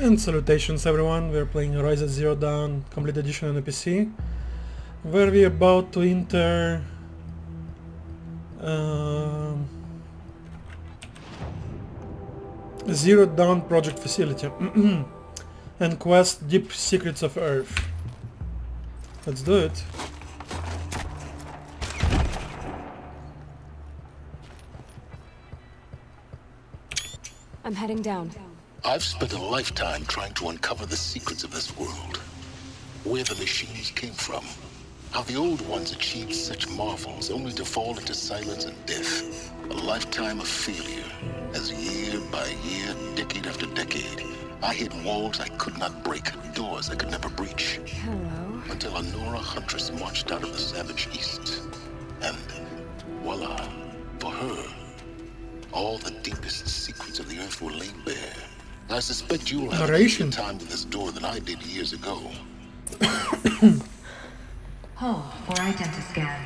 And salutations everyone, we're playing Rise at Zero Dawn Complete Edition on the PC, where we're about to enter Zero Dawn project facility and quest Deep Secrets of Earth. Let's do it. I'm heading down. I've spent a lifetime trying to uncover the secrets of this world. Where the machines came from. How the old ones achieved such marvels only to fall into silence and death. A lifetime of failure. As year by year, decade after decade, I hit walls I could not break, doors I could never breach. Hello. Until a Nora huntress marched out of the savage east. And voila, for her, all the deepest secrets of the earth were laid bare. I suspect you'll have a easier time with this door than I did years ago. Hold for identiscan.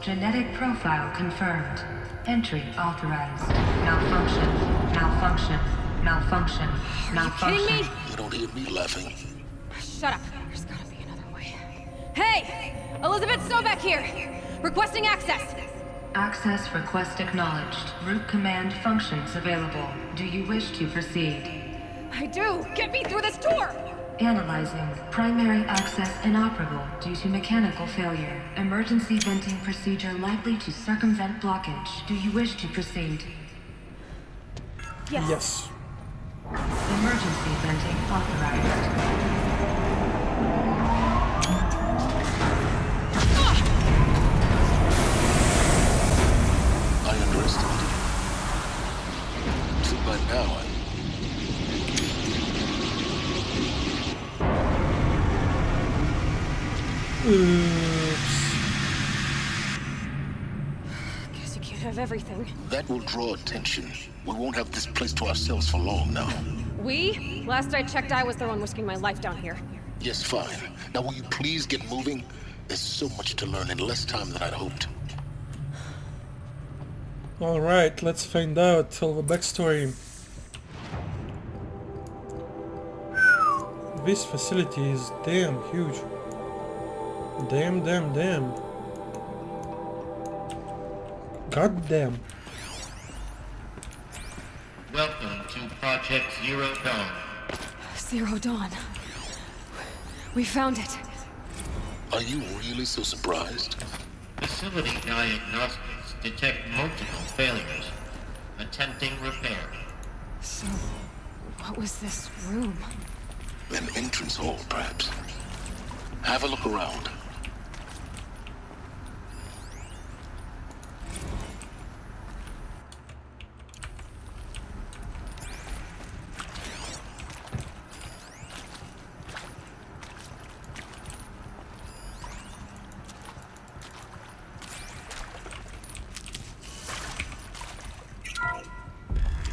Genetic profile confirmed. Entry authorized. Malfunction. Malfunction. Malfunction. Malfunction. Are you kidding me? You don't hear me laughing. Shut up. There's gotta be another way. Hey! Elizabeth Stovak here! Requesting access! Access request acknowledged. Root command functions available. Do you wish to proceed? I do! Get me through this door! Analyzing. Primary access inoperable due to mechanical failure. Emergency venting procedure likely to circumvent blockage. Do you wish to proceed? Yes. Emergency venting authorized. So by now, Guess you can't have everything. that will draw attention. We won't have this place to ourselves for long now. We? Last I checked, I was the one risking my life down here. Yes, fine. Now will you please get moving? There's so much to learn in less time than I'd hoped. Alright, let's find out all the backstory. This facility is damn huge. Damn. God damn. Welcome to Project Zero Dawn. Zero Dawn. We found it. Are you really so surprised? Facility diagnostics detect multiple failures. Attempting repair. So, what was this room? An entrance hall, perhaps. Have a look around.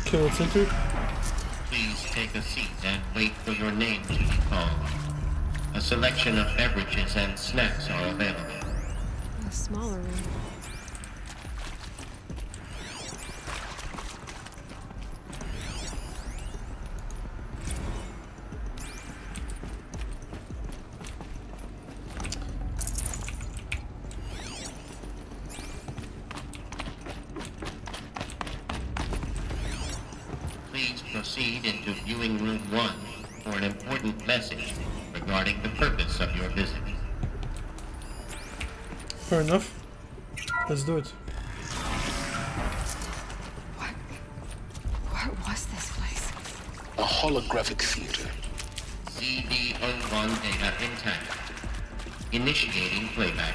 Okay, let's enter. Please take a seat and wait for your name to be called. A selection of beverages and snacks are available. A smaller room. Please proceed into viewing room 1 for an important message regarding the purpose of your visit. Fair enough. Let's do it. What was this place? A holographic theater. CD01 data intact. Initiating playback.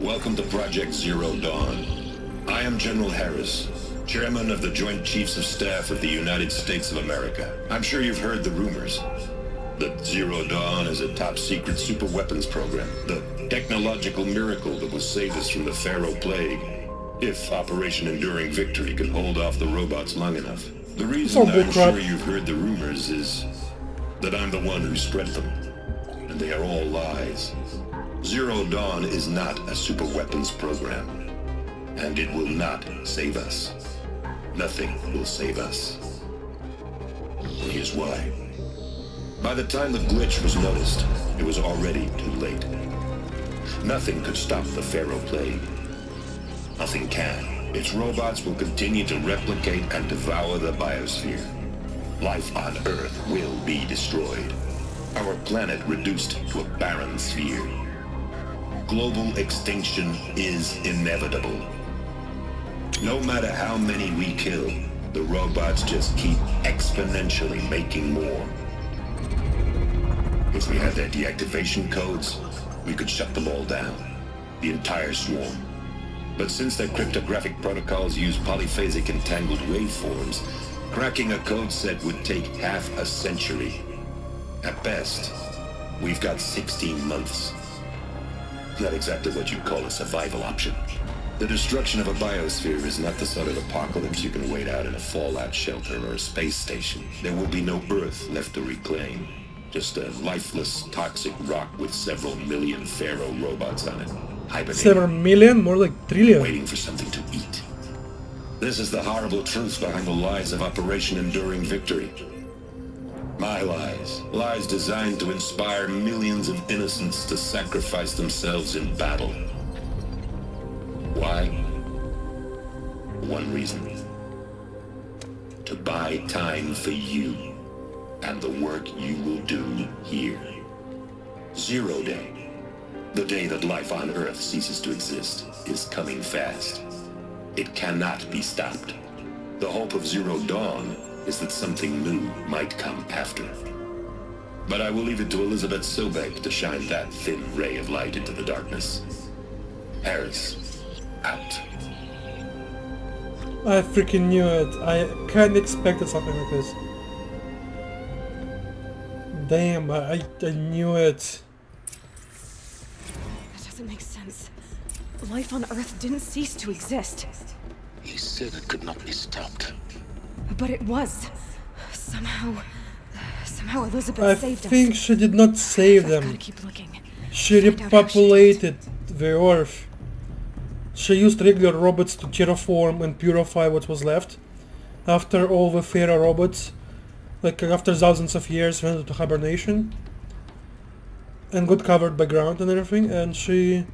Welcome to Project Zero Dawn. I am General Harris, Chairman of the Joint Chiefs of Staff of the United States of America. I'm sure you've heard the rumors that Zero Dawn is a top-secret superweapons program, the technological miracle that will save us from the Pharaoh Plague, if Operation Enduring Victory can hold off the robots long enough. The reason I'm sure you've heard the rumors is that I'm the one who spread them, and they are all lies. Zero Dawn is not a superweapons program, and it will not save us. Nothing will save us. Here's why. By the time the glitch was noticed, it was already too late. Nothing could stop the Pharaoh Plague. Nothing can. Its robots will continue to replicate and devour the biosphere. Life on Earth will be destroyed. Our planet reduced to a barren sphere. Global extinction is inevitable. No matter how many we kill, the robots just keep exponentially making more. If we had their deactivation codes, we could shut them all down. The entire swarm. But since their cryptographic protocols use polyphasic entangled waveforms, cracking a code set would take half a century. At best, we've got 16 months. Not exactly what you'd call a survival option. The destruction of a biosphere is not the sort of apocalypse you can wait out in a fallout shelter or a space station. There will be no Earth left to reclaim. Just a lifeless, toxic rock with several million Pharaoh robots on it. Hibernating. Several million? More like trillion. Waiting for something to eat. This is the horrible truth behind the lies of Operation Enduring Victory. My lies. Lies designed to inspire millions of innocents to sacrifice themselves in battle. Why? One reason. To buy time for you and the work you will do here. Zero Day. The day that life on Earth ceases to exist is coming fast. It cannot be stopped. The hope of Zero Dawn is that something new might come after. But I will leave it to Elizabeth Sobek to shine that thin ray of light into the darkness. Harris, out. I freaking knew it. I kinda expected something like this. Damn, I knew it. That doesn't make sense. Life on Earth didn't cease to exist. He said it could not be stopped. But it was. Somehow Elizabeth I saved us. think she did not save I've them. gotta keep looking. She Find out how she repopulated the Earth. She used regular robots to terraform and purify what was left. After all the Pharaoh robots, like after thousands of years, went into hibernation. And got covered by ground and everything, and she...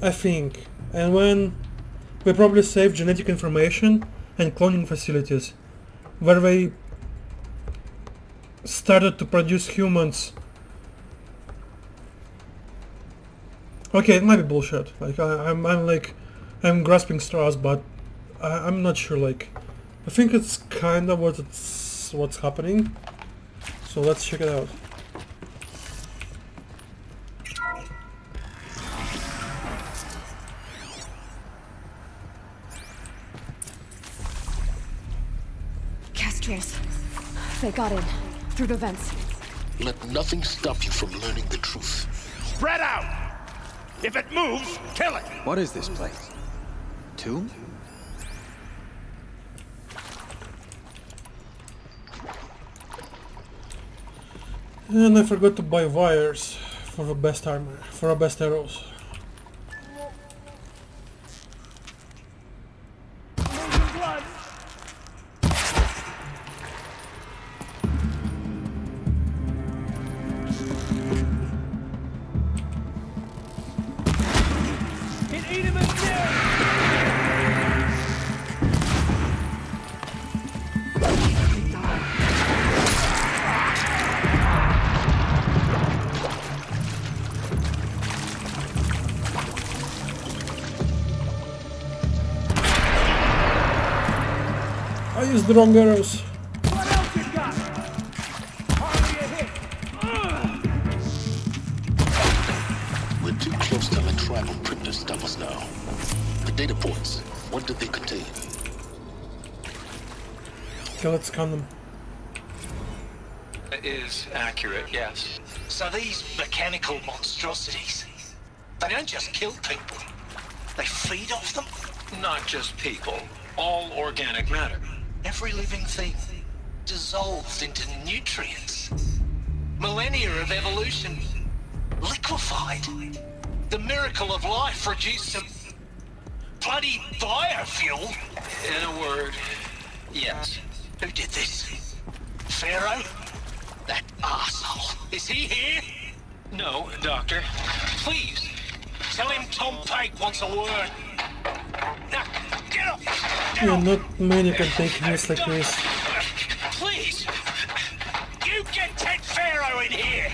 I think. And when... we probably saved genetic information and cloning facilities, where they started to produce humans. Okay, it might be bullshit. Like I'm grasping straws, but I'm not sure. Like, I think it's kind of what's happening. So let's check it out. Kestrels. They got in. Through the vents. Let nothing stop you from learning the truth. Spread out! If it moves, kill it! What is this place? Tomb? And I forgot to buy wires for the best armor, for our best arrows. I used the wrong arrows. What else you got? Hardly a hit. We're too close to the tribal crypt to stop us now. The data ports, what did they contain? Okay, let's scan them. Is accurate, yes. So these mechanical monstrosities, they don't just kill people, they feed off them? Not just people, all organic matter. Every living thing dissolved into nutrients. Millennia of evolution liquefied. The miracle of life reduced to bloody biofuel. In a word, yes. Who did this? Pharaoh? That asshole. Is he here? No, Doctor. Please, tell him Tom Pike wants a word. Now, get up! Get Yeah, up! not many can take news like this. Please! You get Ted Pharaoh in here!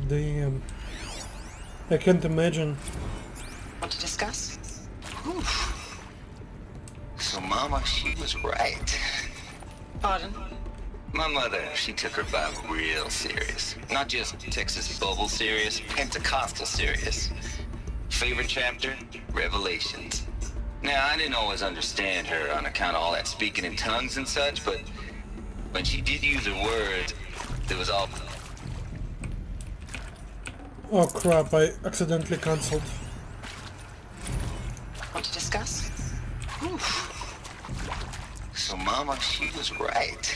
Damn. I can't imagine. Want to discuss? Oof. So Mama, she was right. Pardon? My mother, she took her Bible real serious. Not just Texas Bubble serious, Pentecostal serious. Favorite chapter? Revelations. Now, I didn't always understand her on account of all that speaking in tongues and such, but when she did use her words, it was all... Oh crap, I accidentally cancelled. Want to discuss? Oof. So Mama, she was right.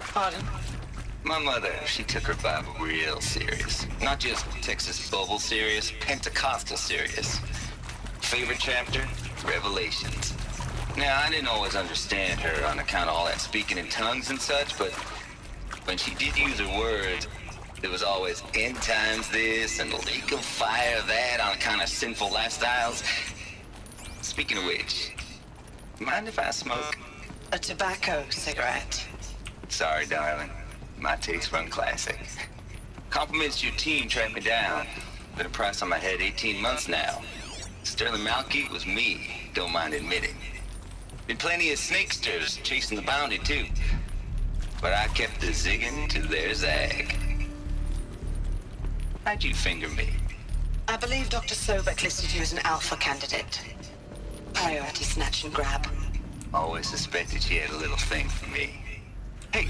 Pardon? My mother, she took her Bible real serious. Not just Texas Bubble serious, Pentecostal serious. Favorite chapter? Revelations. Now, I didn't always understand her on account of all that speaking in tongues and such, but when she did use her words, there was always end times this and lake of fire that on account of sinful lifestyles. Speaking of which, mind if I smoke? A tobacco cigarette. Sorry, darling. My taste run classic. Compliments to your team tracked me down. Been a price on my head 18 months now. Sterling Malky was me, don't mind admitting. Been plenty of snakesters chasing the bounty too. But I kept the zigging to their zag. How'd you finger me? I believe Dr. Sobek listed you as an alpha candidate. Priority snatch and grab. Always suspected she had a little thing for me. Hey,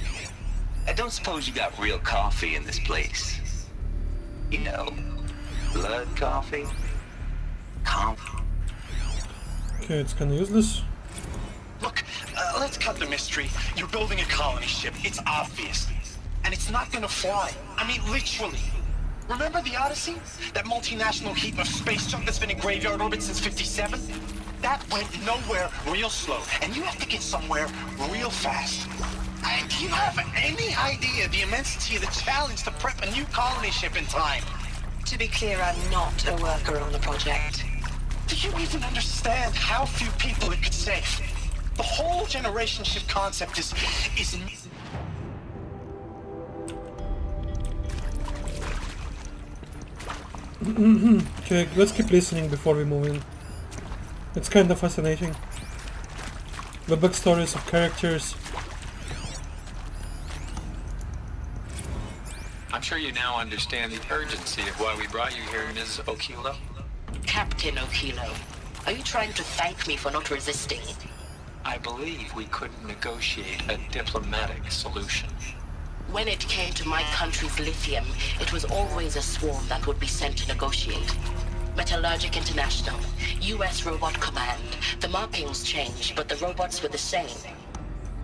I don't suppose you got real coffee in this place? You know, blood coffee? Okay, it's kinda useless. Look, let's cut the mystery. You're building a colony ship. It's obvious. And it's not gonna fly. I mean, literally. Remember the Odyssey? That multinational heap of space junk that's been in graveyard orbit since 57? That went nowhere real slow. And you have to get somewhere real fast. Do you have any idea the immensity of the challenge to prep a new colony ship in time? To be clear, I'm not a worker on the project. Do you even understand how few people it could save? The whole generation ship concept is Okay, let's keep listening before we move in. It's kind of fascinating. The backstories of characters. I'm sure you now understand the urgency of why we brought you here, Ms. Okilo. Captain Okilo, are you trying to thank me for not resisting? I believe we couldn't negotiate a diplomatic solution. When it came to my country's lithium, it was always a swarm that would be sent to negotiate. Metallurgic International, US Robot Command. The markings changed, but the robots were the same.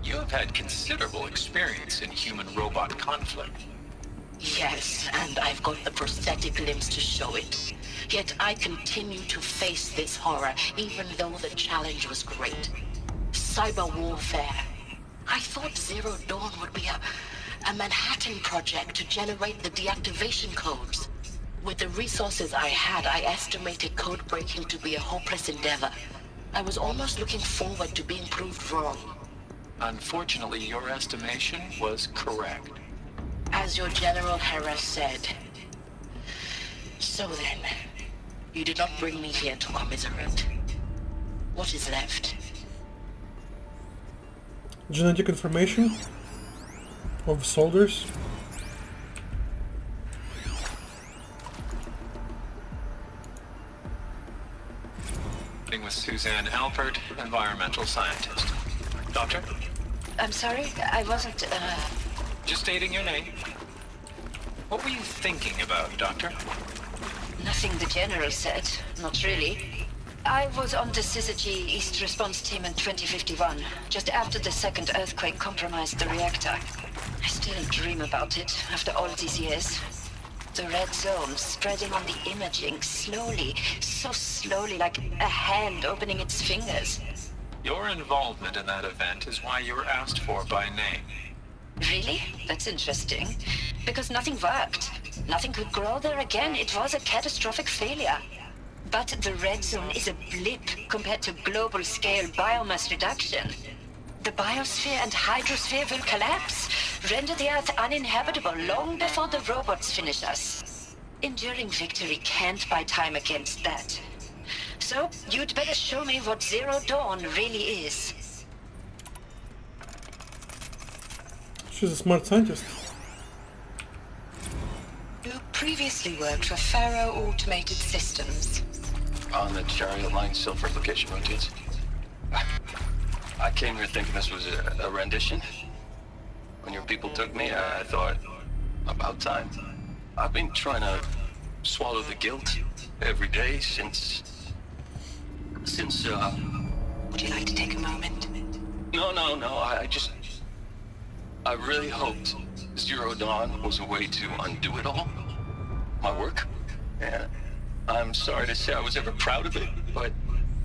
You have had considerable experience in human-robot conflict. Yes, and I've got the prosthetic limbs to show it. Yet I continue to face this horror, even though the challenge was great. Cyber warfare. I thought Zero Dawn would be a Manhattan project to generate the deactivation codes. With the resources I had, I estimated code breaking to be a hopeless endeavor. I was almost looking forward to being proved wrong. Unfortunately, your estimation was correct. As your General Harris said. So then, you did not bring me here to commiserate. What is left? Genetic information of soldiers. With Suzanne Alpert, environmental scientist. Doctor? I'm sorry, I wasn't, Just stating your name. What were you thinking about, Doctor? Nothing the General said, not really. I was on the Syzygy East Response Team in 2051, just after the second earthquake compromised the reactor. I still dream about it, after all these years. The red zone spreading on the imaging slowly, so slowly like a hand opening its fingers. Your involvement in that event is why you were asked for by name. Really? That's interesting. Because nothing worked. Nothing could grow there again. It was a catastrophic failure. But the red zone is a blip compared to global scale biomass reduction. The biosphere and hydrosphere will collapse, render the Earth uninhabitable long before the robots finish us. Enduring victory can't buy time against that. So, you'd better show me what Zero Dawn really is. She's a smart scientist. You previously worked for Faro Automated Systems. On the chariot line self-replication routines. I came here thinking this was a rendition. When your people took me, I thought, about time. I've been trying to swallow the guilt every day since... Would you like to take a moment? No, I really hoped Zero Dawn was a way to undo it all. My work. And I'm sorry to say I was ever proud of it, but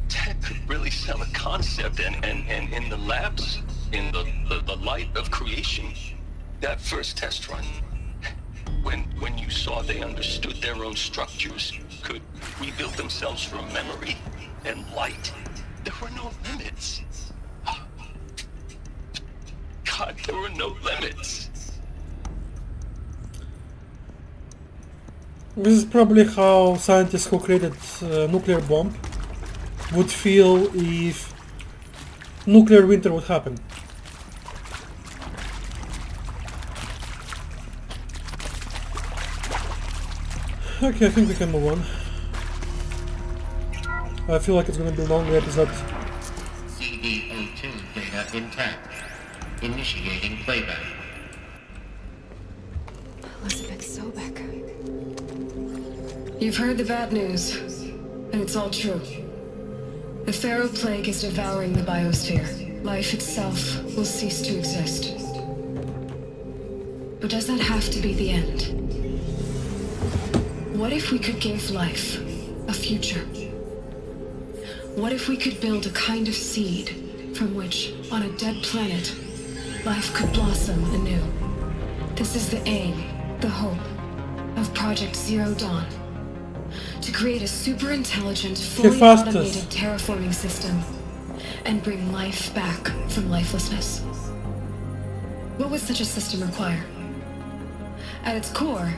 Ted could really sell a concept, and in the labs, in the light of creation, that first test run, when you saw they understood their own structures, could rebuild themselves from memory and light, there were no limits. God, there were no limits. This is probably how scientists who created nuclear bomb would feel if nuclear winter would happen. Okay, I think we can move on. I feel like it's gonna be a long episode. CD02 data intact. Initiating playback. Elizabeth Sobek. You've heard the bad news, and it's all true. The Pharaoh Plague is devouring the biosphere. Life itself will cease to exist. But does that have to be the end? What if we could give life a future? What if we could build a kind of seed from which, on a dead planet, life could blossom anew? This is the aim, the hope, of Project Zero Dawn. To create a super-intelligent, fully automated terraforming system and bring life back from lifelessness. What would such a system require? At its core,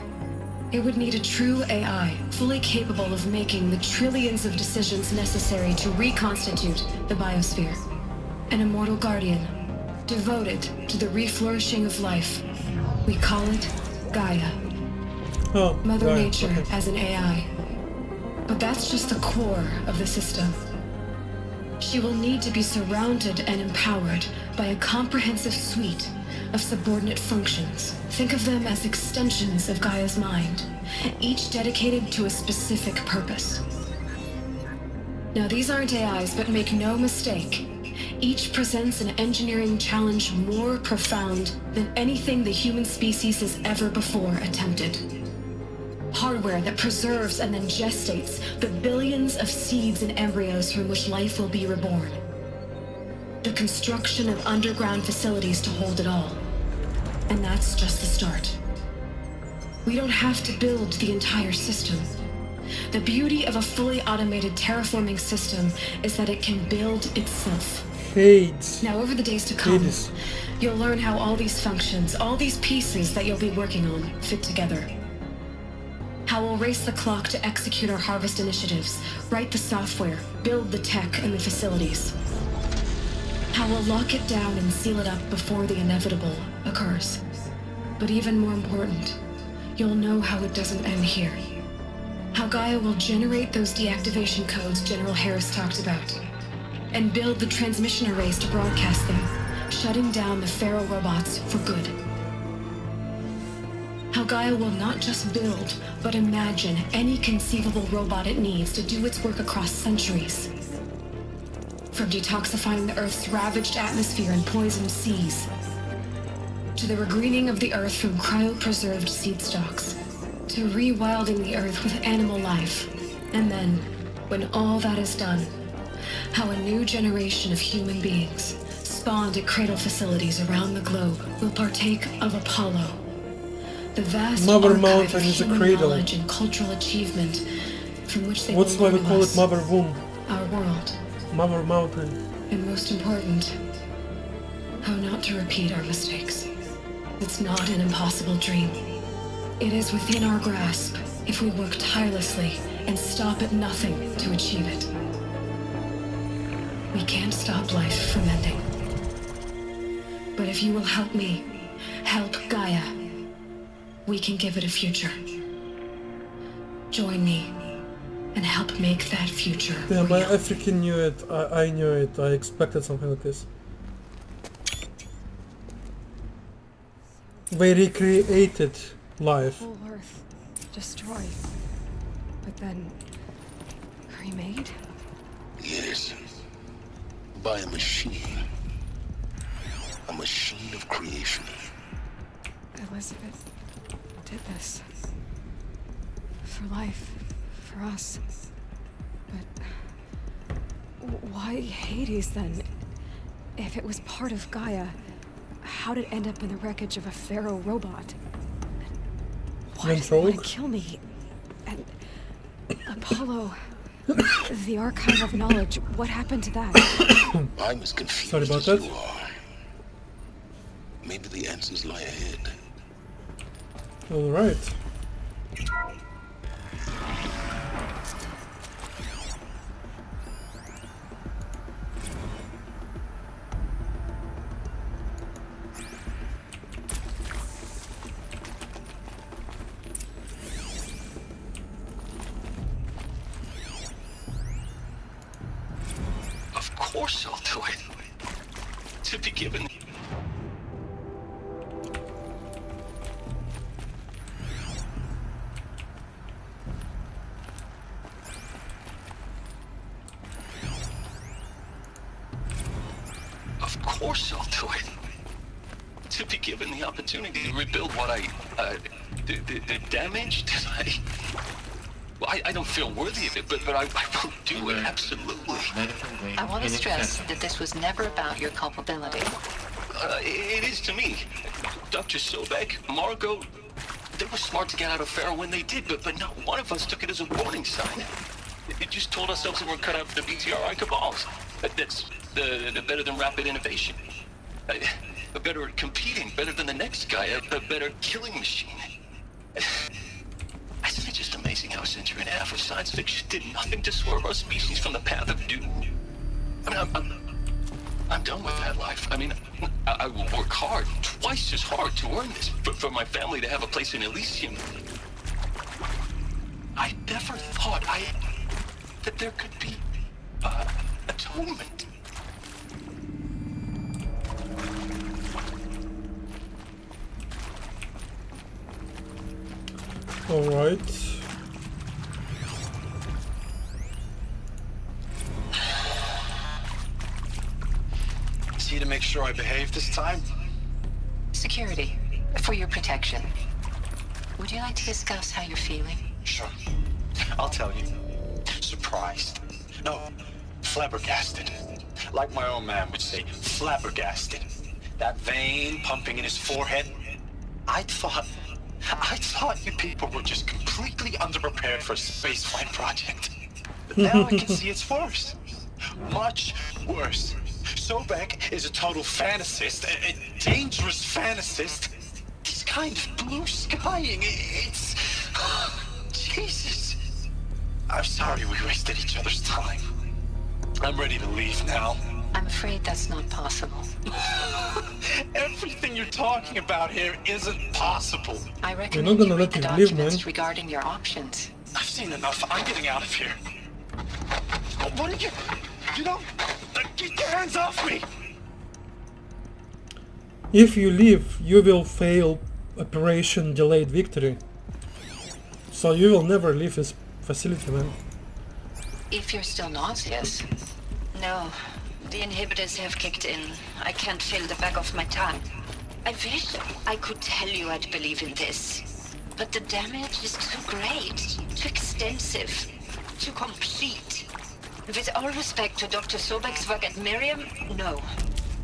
it would need a true AI, fully capable of making the trillions of decisions necessary to reconstitute the biosphere. An immortal guardian, devoted to the reflourishing of life. We call it Gaia. Mother Gaia, Nature okay. as an AI. But that's just the core of the system. She will need to be surrounded and empowered by a comprehensive suite of subordinate functions. Think of them as extensions of Gaia's mind, each dedicated to a specific purpose. Now, these aren't AIs, but make no mistake, each presents an engineering challenge more profound than anything the human species has ever before attempted. Hardware that preserves and then gestates the billions of seeds and embryos from which life will be reborn. The construction of underground facilities to hold it all. And that's just the start. We don't have to build the entire system. The beauty of a fully automated terraforming system is that it can build itself. Now, over the days to come, you'll learn how all these functions, all these pieces that you'll be working on, fit together. How we'll race the clock to execute our harvest initiatives, write the software, build the tech and the facilities. How we'll lock it down and seal it up before the inevitable occurs. But even more important, you'll know how it doesn't end here. How Gaia will generate those deactivation codes General Harris talked about, and build the transmission arrays to broadcast them, shutting down the Pharaoh robots for good. How Gaia will not just build, but imagine any conceivable robot it needs to do its work across centuries. From detoxifying the Earth's ravaged atmosphere and poisoned seas, to the regreening of the Earth from cryopreserved seed stocks. to rewilding the Earth with animal life. And then, when all that is done, how a new generation of human beings, spawned at cradle facilities around the globe, will partake of Apollo. The vast Mother archive Mountain of is a human cradle. knowledge and cultural achievement from which they What's will why we learn call us, it Mother Womb? our world. Mother Mountain. And most important, how not to repeat our mistakes. It's not an impossible dream. It is within our grasp if we work tirelessly and stop at nothing to achieve it. We can't stop life from ending. But if you will help me, help Gaia, we can give it a future. Join me and help make that future Yeah, real. I freaking knew it. I knew it. I expected something like this. They recreated life. Whole Earth destroyed, but then remade? Yes. By a machine. A machine of creation. Elizabeth did this. For life. For us. But why Hades then? If it was part of Gaia, how did it end up in the wreckage of a pharaoh robot? Why did it want to kill me? And Apollo, the archive of knowledge, what happened to that? I'm as confused Sorry about as that. you are. Maybe the answers lie ahead. Alright. Of course I'll do it. To be given. Of course I'll do it. To be given the opportunity to rebuild what the damage that well, I don't feel worthy of it, but I will do it, absolutely. I want to stress that this was never about your culpability. It is to me. Dr. Sobek, Margot, they were smart to get out of Pharaoh when they did, but not one of us took it as a warning sign. It just told ourselves that we're cut out for the BTRI cabals. That's the better than rapid innovation. Better at competing, better than the next guy, a better killing machine. Isn't it just amazing how a century and a half of science fiction did nothing to swerve our species from the path of doom? I mean, I'm done with that life. I mean, I will work hard, twice as hard to earn this, for my family to have a place in Elysium. I never thought that there could be atonement. Alright. See to make sure I behave this time? Security, for your protection. Would you like to discuss how you're feeling? Sure. I'll tell you. Surprised. No, flabbergasted. Like my old man would say, flabbergasted. That vein pumping in his forehead. I thought you people were just completely underprepared for a spaceflight project. But now I can see it's worse. Much worse. Sobek is a total fantasist, a dangerous fantasist. He's kind of blue skying. It's... Jesus. I'm sorry we wasted each other's time. I'm ready to leave now. I'm afraid that's not possible. Everything you're talking about here isn't possible. I recommend you read the documents regarding your options. I've seen enough. I'm getting out of here. What did you... You know... Get your hands off me! If you leave, you will fail Operation Delayed Victory. So you will never leave this facility, man. If you're still nauseous. No. The inhibitors have kicked in. I can't feel the back of my tongue. I wish I could tell you I'd believe in this. but the damage is too great, too extensive, too complete. With all respect to Dr. Sobek's work at Miriam, no.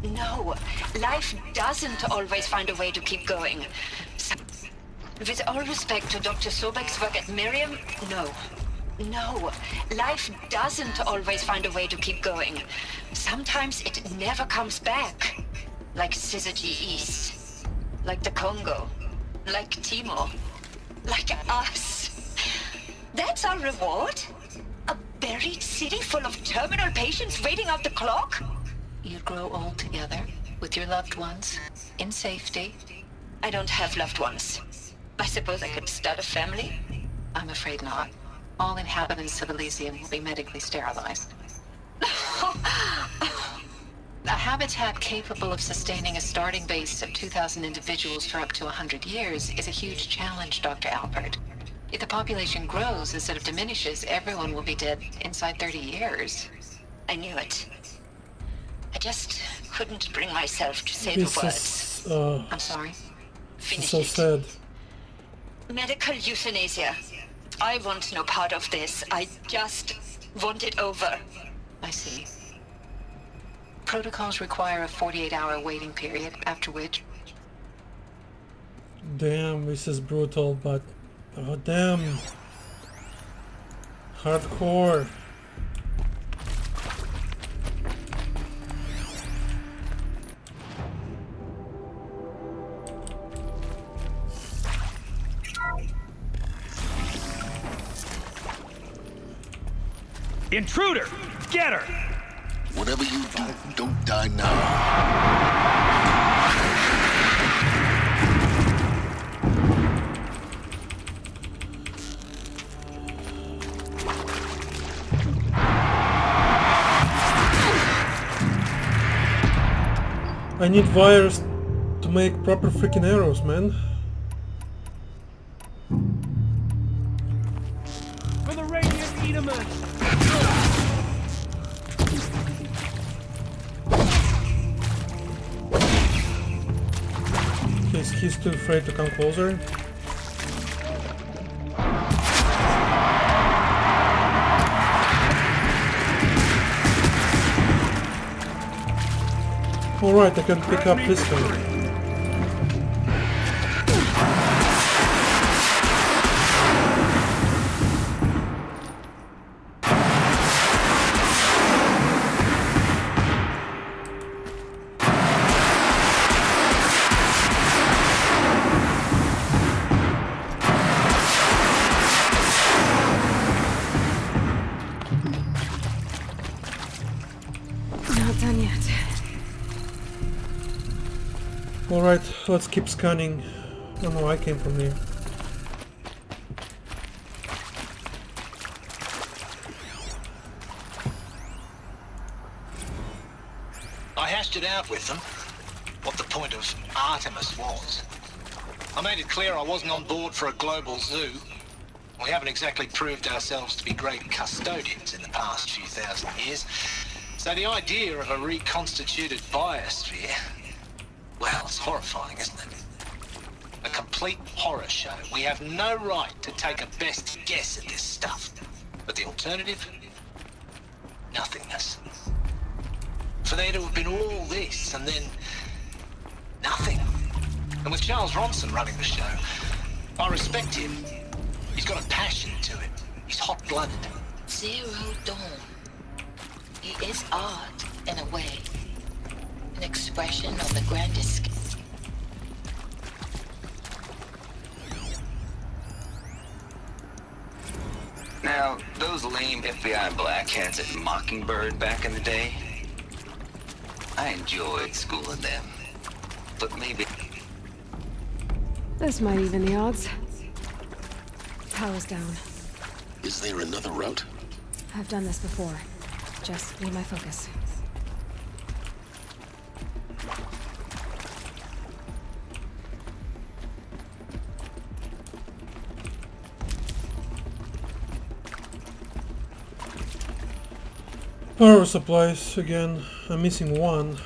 No, life doesn't always find a way to keep going. With all respect to Dr. Sobek's work at Miriam, no. No, life doesn't always find a way to keep going. Sometimes it never comes back. Like Syzygy East. Like the Congo. Like Timor. Like us. That's our reward? A buried city full of terminal patients waiting out the clock? You'd grow old together, with your loved ones, in safety. I don't have loved ones. I suppose I could start a family? I'm afraid not. All inhabitants of Elysium will be medically sterilized. A habitat capable of sustaining a starting base of 2,000 individuals for up to 100 years is a huge challenge, Dr. Alpert. If the population grows instead of diminishes, everyone will be dead inside 30 years. I knew it. I just couldn't bring myself to say This the words. is, I'm sorry. Finish so it. sad. Medical euthanasia. I want no part of this. I just want it over. I see. Protocols require a 48-hour waiting period, after which... Damn, this is brutal, but... oh damn. Hardcore. Intruder! Get her! Whatever you do, don't die now. I need wires to make proper freaking arrows, man. For the radiant Edaman! He's too afraid to come closer. Alright, I can pick up this one. Not done yet. Alright, let's keep scanning. Oh no, I came from here. I hashed it out with them, what the point of Artemis was. I made it clear I wasn't on board for a global zoo. We haven't exactly proved ourselves to be great custodians in the past few thousand years. So the idea of a reconstituted biosphere, well, it's horrifying, isn't it? A complete horror show. We have no right to take a best guess at this stuff. But the alternative? Nothingness. For there to have been all this, and then... nothing. And with Charles Ronson running the show, I respect him. He's got a passion to it. He's hot-blooded. Zero Dawn. He is art, in a way. An expression on the grandest scale. Now, those lame FBI blackheads at Mockingbird back in the day, I enjoyed schooling them. But maybe... This might even the odds. Power's down. Is there another route? I've done this before. Just need my focus. Power supplies again. I'm missing one.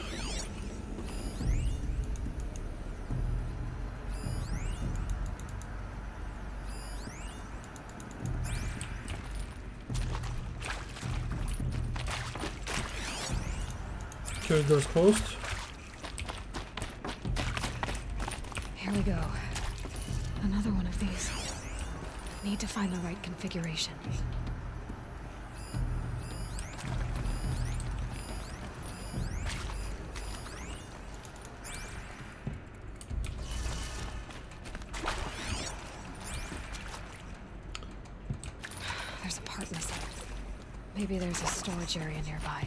Here door's closed. Here we go. Another one of these. Need to find the right configuration. There's a part missing. Maybe there's a storage area nearby.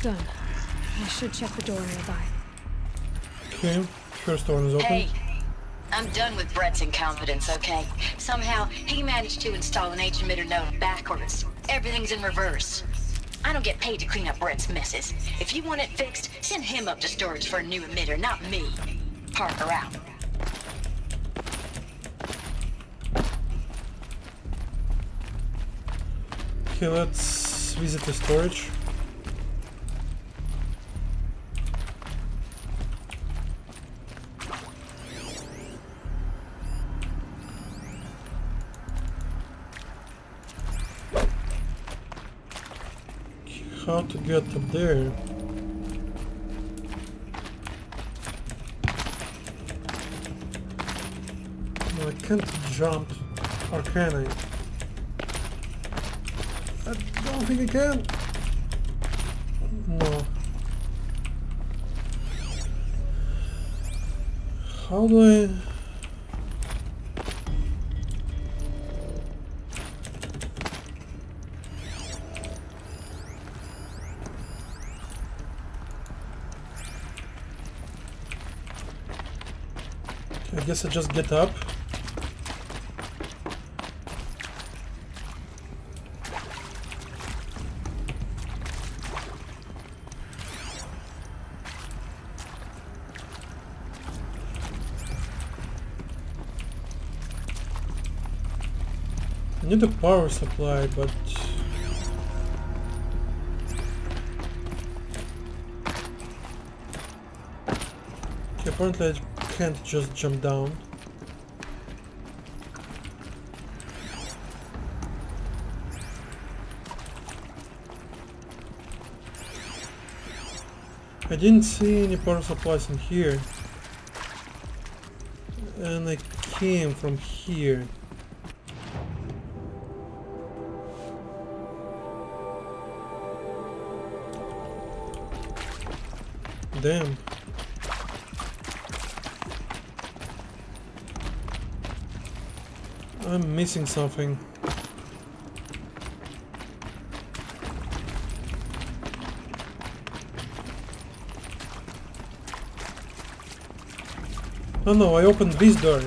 Done. I should check the door nearby. Okay, first door is open. Hey, I'm done with Brett's incompetence, okay? Somehow, he managed to install an H-emitter node backwards. Everything's in reverse. I don't get paid to clean up Brett's messes. If you want it fixed, send him up to storage for a new emitter, not me. Parker out. Okay, let's visit the storage. How to get up there? No, I can't jump, or can I? I don't think I can. No. How do I? I guess I just get up. I need a power supply, but okay, apparently I can't just jump down. I didn't see any power supplies in here, and I came from here. Damn. I'm missing something. Oh no, I opened this door.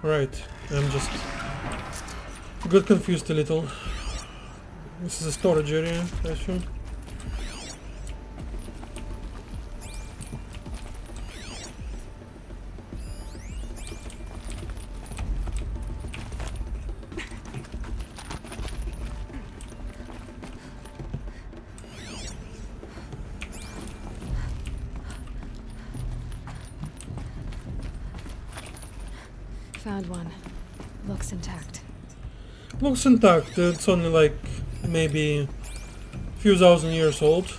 Right, I'm just got confused a little. This is a storage area, I assume. Found one. Looks intact. Looks intact. It's only like maybe a few thousand years old.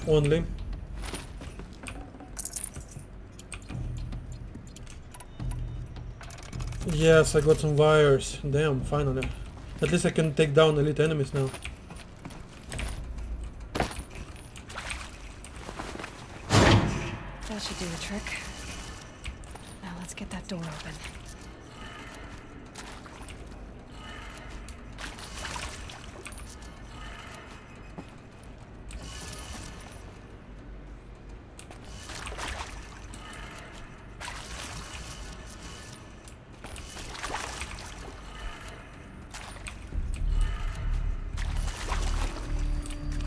Only. Yes, I got some wires. Damn, finally. At least I can take down elite enemies now. That should do the trick. Now let's get that door open.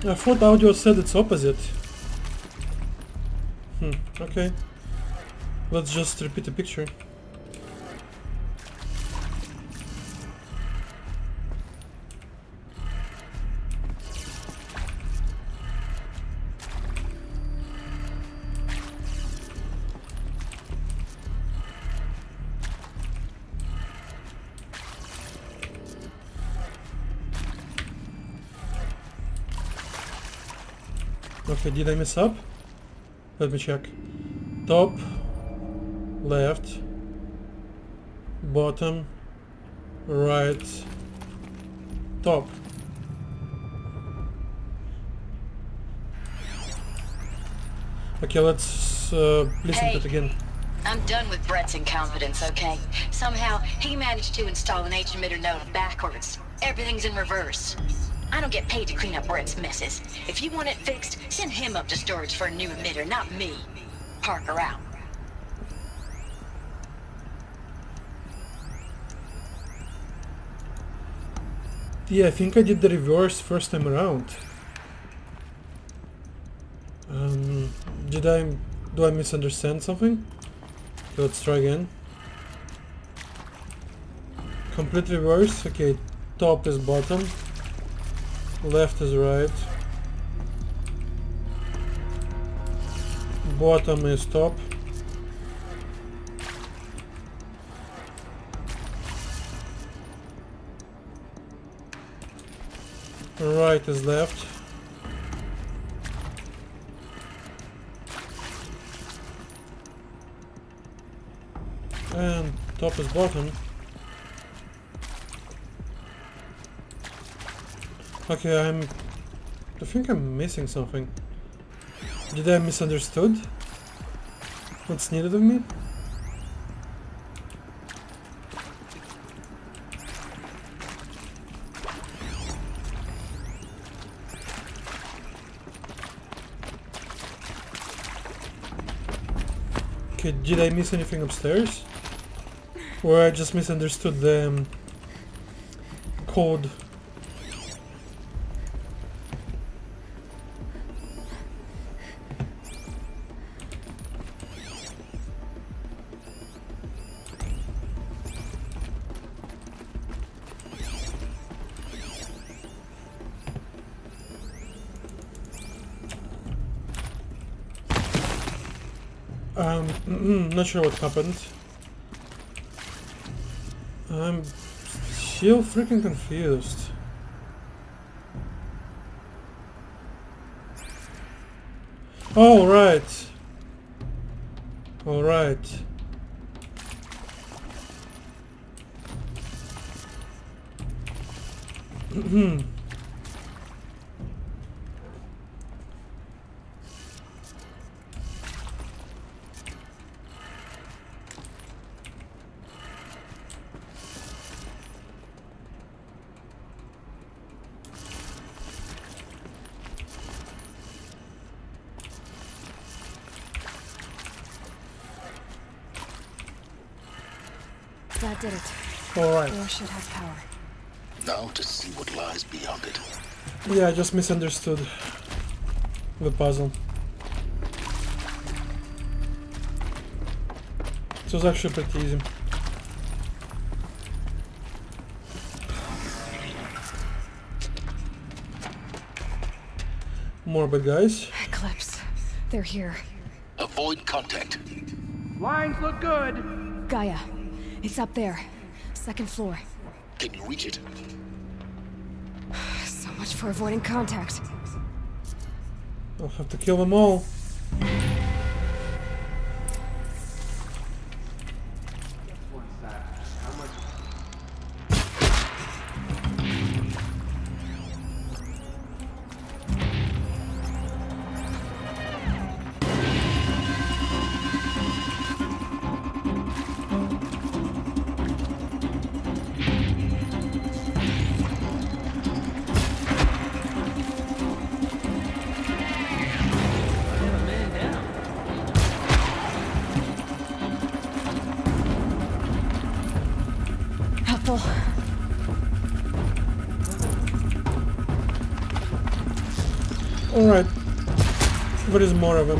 I thought audio said it's opposite. Okay. Let's just repeat the picture. Okay, did I mess up? Let me check. Top, left, bottom, right, top. Okay, let's listen to it again. I'm done with Brett's incompetence, okay? Somehow, he managed to install an H-emitter node backwards. Everything's in reverse. I don't get paid to clean up Brett's messes. If you want it fixed, send him up to storage for a new emitter, not me. Parker out. Yeah, I think I did the reverse first time around. Do I misunderstand something? Okay, let's try again. Complete reverse. Okay, top is bottom, left is right, bottom is top, right is left, and top is bottom. Okay, I think I'm missing something. Did I misunderstood what's needed of me? Okay, did I miss anything upstairs? Or I just misunderstood the code? Not sure what happened. I'm still freaking confused. Oh, right. All right. That did it. All right. Door should have power. Now to see what lies beyond it. Yeah, I just misunderstood the puzzle. It was actually pretty easy. More bad guys. Eclipse. They're here. Avoid contact. Lines look good. Gaia. It's up there. Second floor. Can you reach it? So much for avoiding contact. I'll have to kill them all. Alright. There is more of them.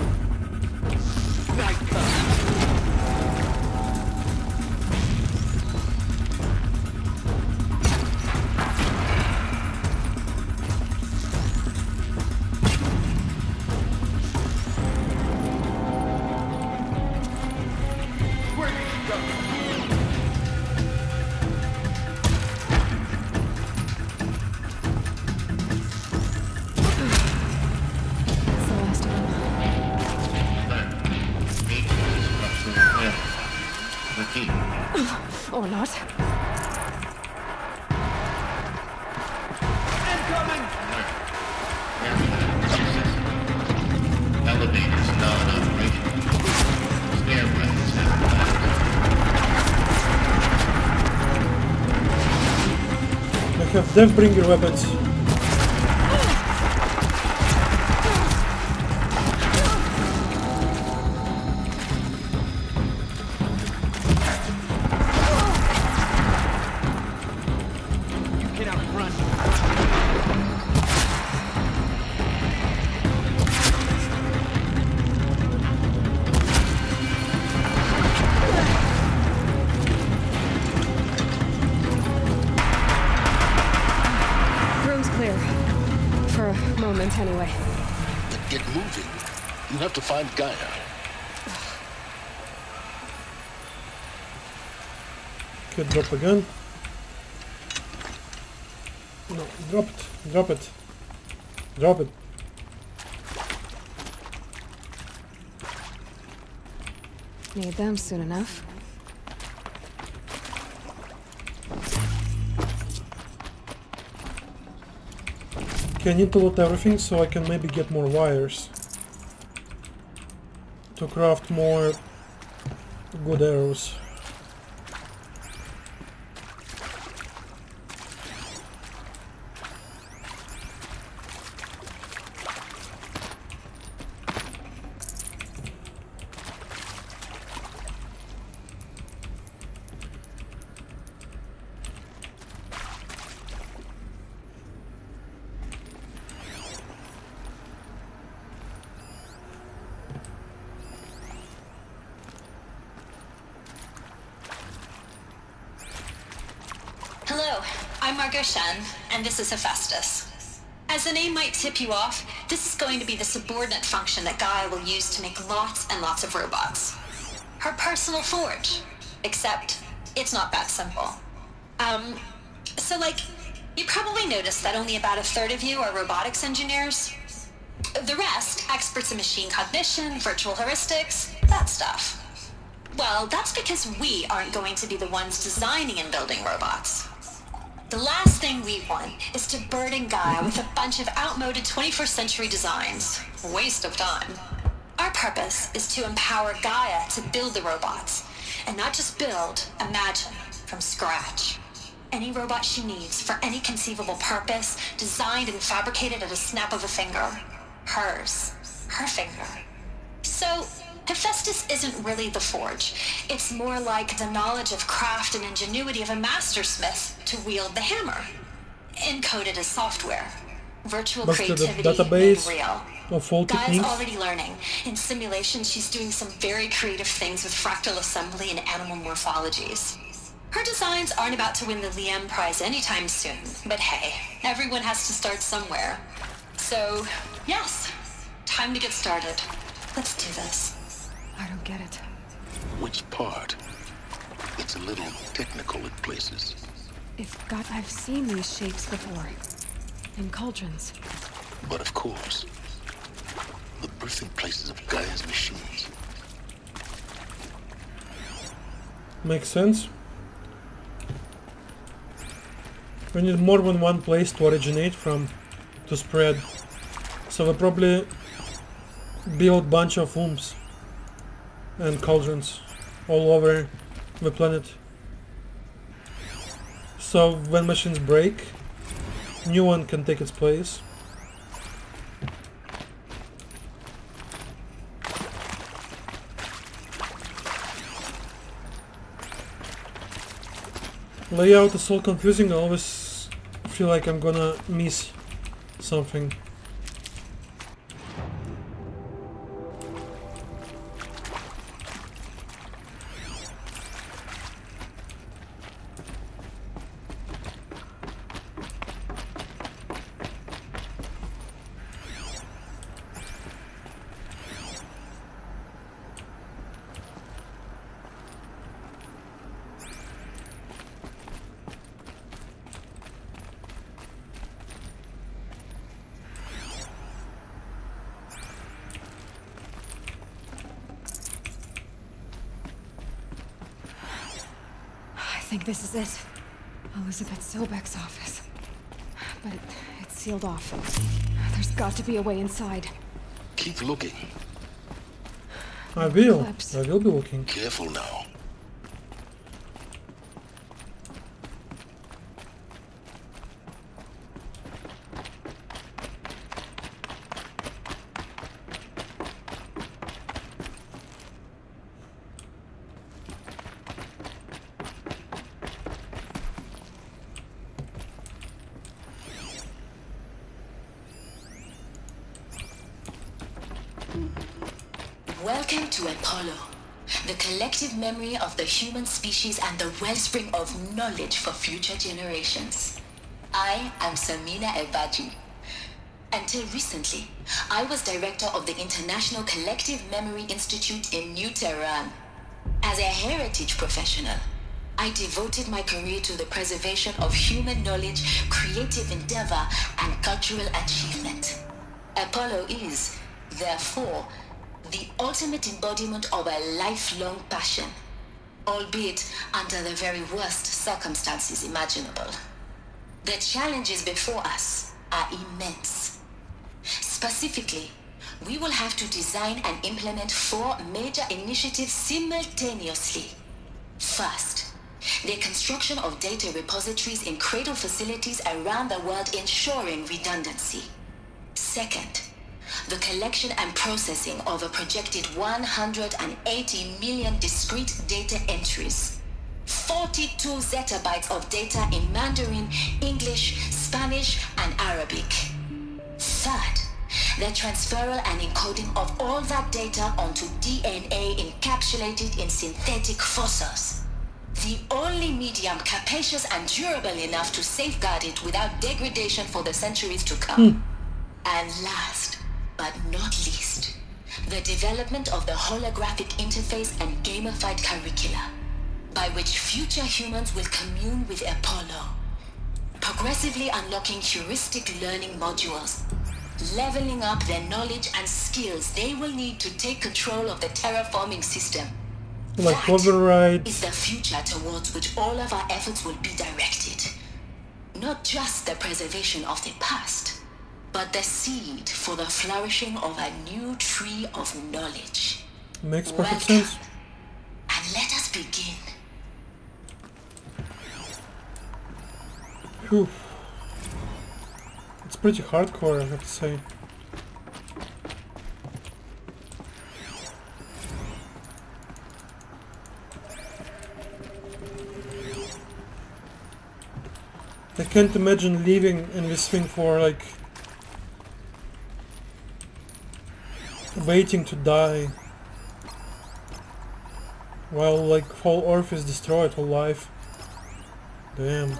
Or not. Incoming! Elevators non-operational. Stairwells have I have Deathbringer weapons. Anyway. Then get moving. You have to find Gaia. Okay, drop again. No, drop it. Drop it. Drop it. Need them soon enough. Okay, I need to loot everything so I can maybe get more wires to craft more good arrows. Hello, I'm Margot Shen, and this is Hephaestus. As the name might tip you off, this is going to be the subordinate function that Gaia will use to make lots and lots of robots. Her personal forge. Except, it's not that simple. You probably noticed that only about a third of you are robotics engineers. The rest, experts in machine cognition, virtual heuristics, that stuff. Well, that's because we aren't going to be the ones designing and building robots. The last thing we want is to burden Gaia with a bunch of outmoded 21st century designs. Waste of time. Our purpose is to empower Gaia to build the robots. And not just build, imagine, from scratch. Any robot she needs for any conceivable purpose, designed and fabricated at a snap of a finger. Hers. Her finger. So, Hephaestus isn't really the forge. It's more like the knowledge of craft and ingenuity of a mastersmith to wield the hammer. Encoded as software. Virtual creativity made real. Gaia's already learning. In simulation, she's doing some very creative things with fractal assembly and animal morphologies. Her designs aren't about to win the Liam Prize anytime soon, but hey, everyone has to start somewhere. So, yes, time to get started. Let's do this. I don't get it. Which part? It's a little technical at places. I've seen these shapes before. In cauldrons. But of course, the birthing places of Gaia's machines. Makes sense. We need more than one place to originate from, to spread. So we'll probably build a bunch of rooms and cauldrons all over the planet. So when machines break, new one can take its place. Layout is so confusing, I always feel like I'm gonna miss something. think this is it. Elizabeth Sobek's office. But it's sealed off. There's got to be a way inside. Keep looking. I will. I will be looking. Careful now. Welcome to Apollo, the collective memory of the human species and the wellspring of knowledge for future generations. I am Samina Ebaji. Until recently, I was director of the International Collective Memory Institute in New Tehran. As a heritage professional, I devoted my career to the preservation of human knowledge, creative endeavor, and cultural achievement. Apollo is, therefore, the ultimate embodiment of a lifelong passion, albeit under the very worst circumstances imaginable. The challenges before us are immense. Specifically, we will have to design and implement 4 major initiatives simultaneously. First, the construction of data repositories in cradle facilities around the world, ensuring redundancy. Second, the collection and processing of a projected 180 million discrete data entries. 42 zettabytes of data in Mandarin, English, Spanish, and Arabic. Third, the transferal and encoding of all that data onto DNA encapsulated in synthetic fossils. The only medium capacious and durable enough to safeguard it without degradation for the centuries to come. And last, but not least, the development of the holographic interface and gamified curricula, by which future humans will commune with Apollo, progressively unlocking heuristic learning modules, leveling up their knowledge and skills they will need to take control of the terraforming system. Like override. That is the future towards which all of our efforts will be directed. Not just the preservation of the past, but the seed for the flourishing of a new tree of knowledge. Makes perfect sense. And let us begin. Whew. It's pretty hardcore, I have to say. I can't imagine living in this thing for like waiting to die while like whole Earth is destroyed, whole life. Damn.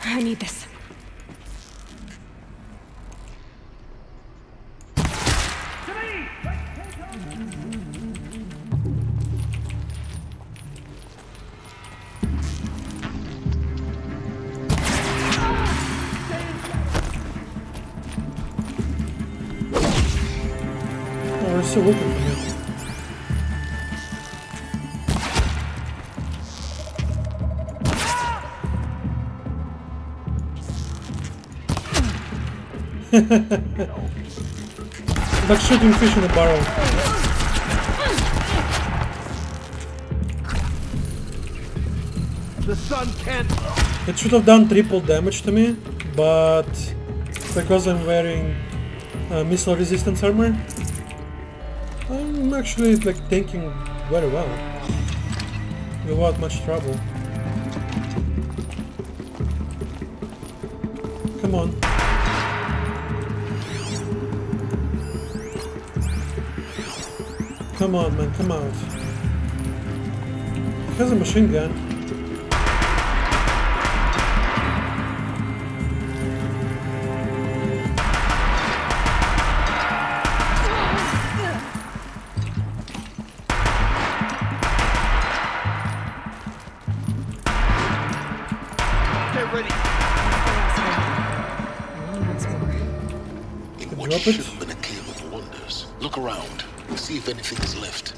I need this. Oh, we're still looking for him. Like shooting fish in a barrel. The sun can't. It should have done triple damage to me, but because I'm wearing missile resistance armor, I'm actually like tanking very well without much trouble. Come on. Come on, man, come out. He has a machine gun. pretty. In what should have been a cave of wonders. Look around. See if anything is left.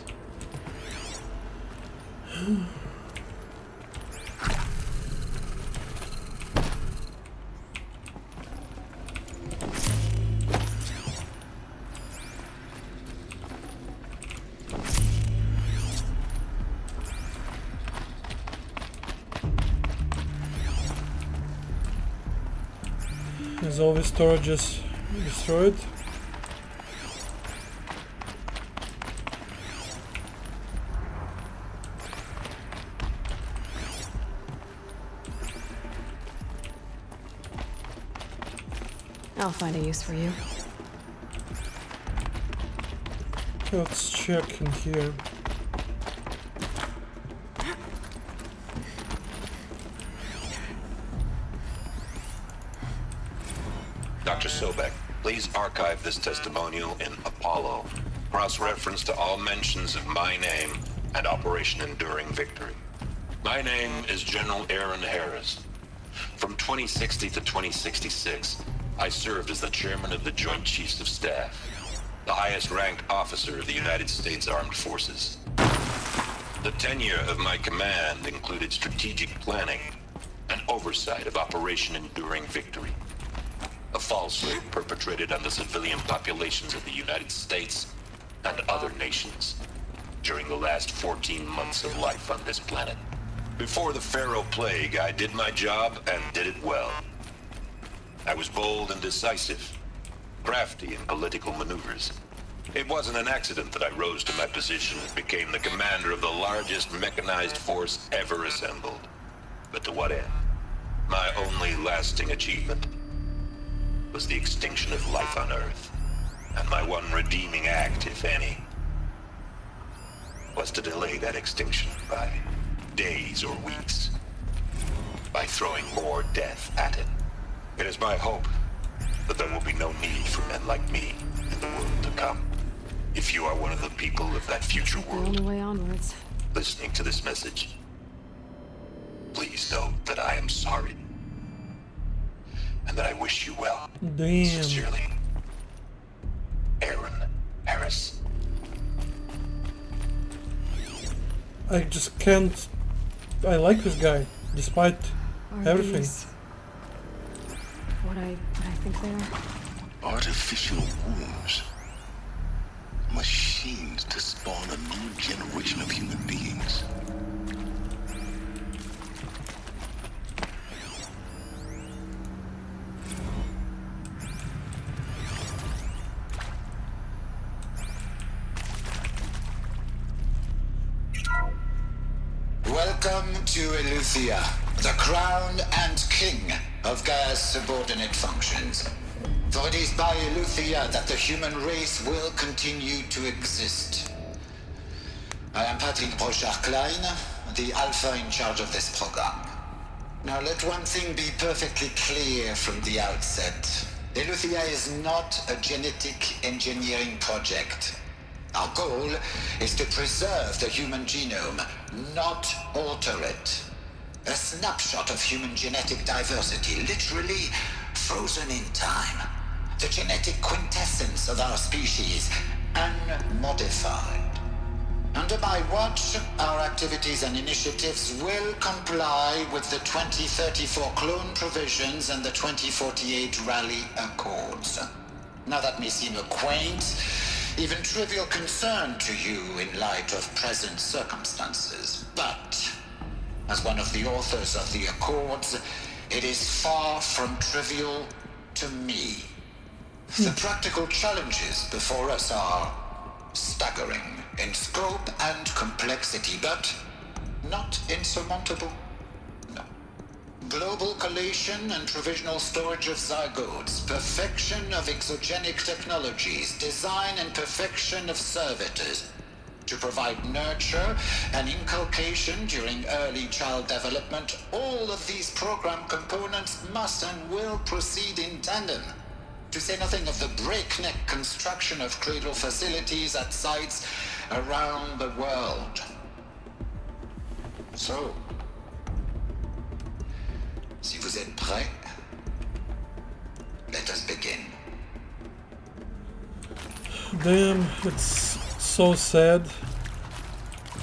Is all the storages destroyed? I'll find a use for you. Let's check in here. Dr. Sobek, please archive this testimonial in Apollo. Cross-reference to all mentions of my name and Operation Enduring Victory. My name is General Aaron Harris. From 2060 to 2066, I served as the chairman of the Joint Chiefs of Staff, the highest-ranked officer of the United States Armed Forces. The tenure of my command included strategic planning and oversight of Operation Enduring Victory, a falsehood perpetrated on the civilian populations of the United States and other nations during the last 14 months of life on this planet. Before the Pharaoh Plague, I did my job and did it well. I was bold and decisive, crafty in political maneuvers. It wasn't an accident that I rose to my position and became the commander of the largest mechanized force ever assembled. But to what end? My only lasting achievement was the extinction of life on Earth. And my one redeeming act, if any, was to delay that extinction by days or weeks, by throwing more death at it. It is my hope that there will be no need for men like me in the world to come. If you are one of the people of that future world, the only way onwards, listening to this message, please know that I am sorry. And that I wish you well. Damn. Sincerely, Aaron Harris. I just can't... I like this guy, despite everything. What I think they are? Artificial wombs. Machines to spawn a new generation of human beings. Welcome to Eleuthia, the crown and king of Gaia's subordinate functions. For it is by Eleuthia that the human race will continue to exist. I am Patrick Brochard-Klein, the Alpha in charge of this program. Now let one thing be perfectly clear from the outset. Eleuthia is not a genetic engineering project. Our goal is to preserve the human genome, not alter it. A snapshot of human genetic diversity, literally frozen in time. The genetic quintessence of our species, unmodified. Under my watch, our activities and initiatives will comply with the 2034 clone provisions and the 2048 Rally Accords. Now that may seem a quaint, even trivial concern to you in light of present circumstances. But, as one of the authors of the Accords, it is far from trivial to me. The practical challenges before us are staggering in scope and complexity, but not insurmountable. No. Global collation and provisional storage of zygotes, perfection of exogenic technologies, design and perfection of servitors, to provide nurture and inculcation during early child development. All of these program components must and will proceed in tandem, to say nothing of the breakneck construction of cradle facilities at sites around the world. So, si vous Vous êtes prêts? Let us begin. Damn, it's so sad,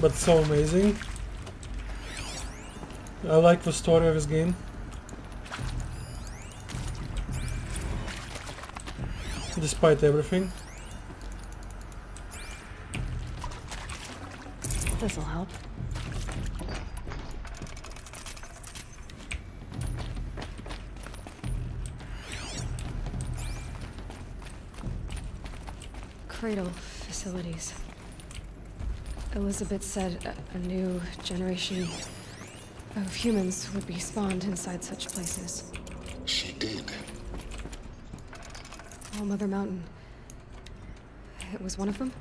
but so amazing. I like the story of this game. Despite everything. This'll help. Cradle facilities. Elizabeth said a new generation of humans would be spawned inside such places. She did. Oh, Mother Mountain. It was one of them?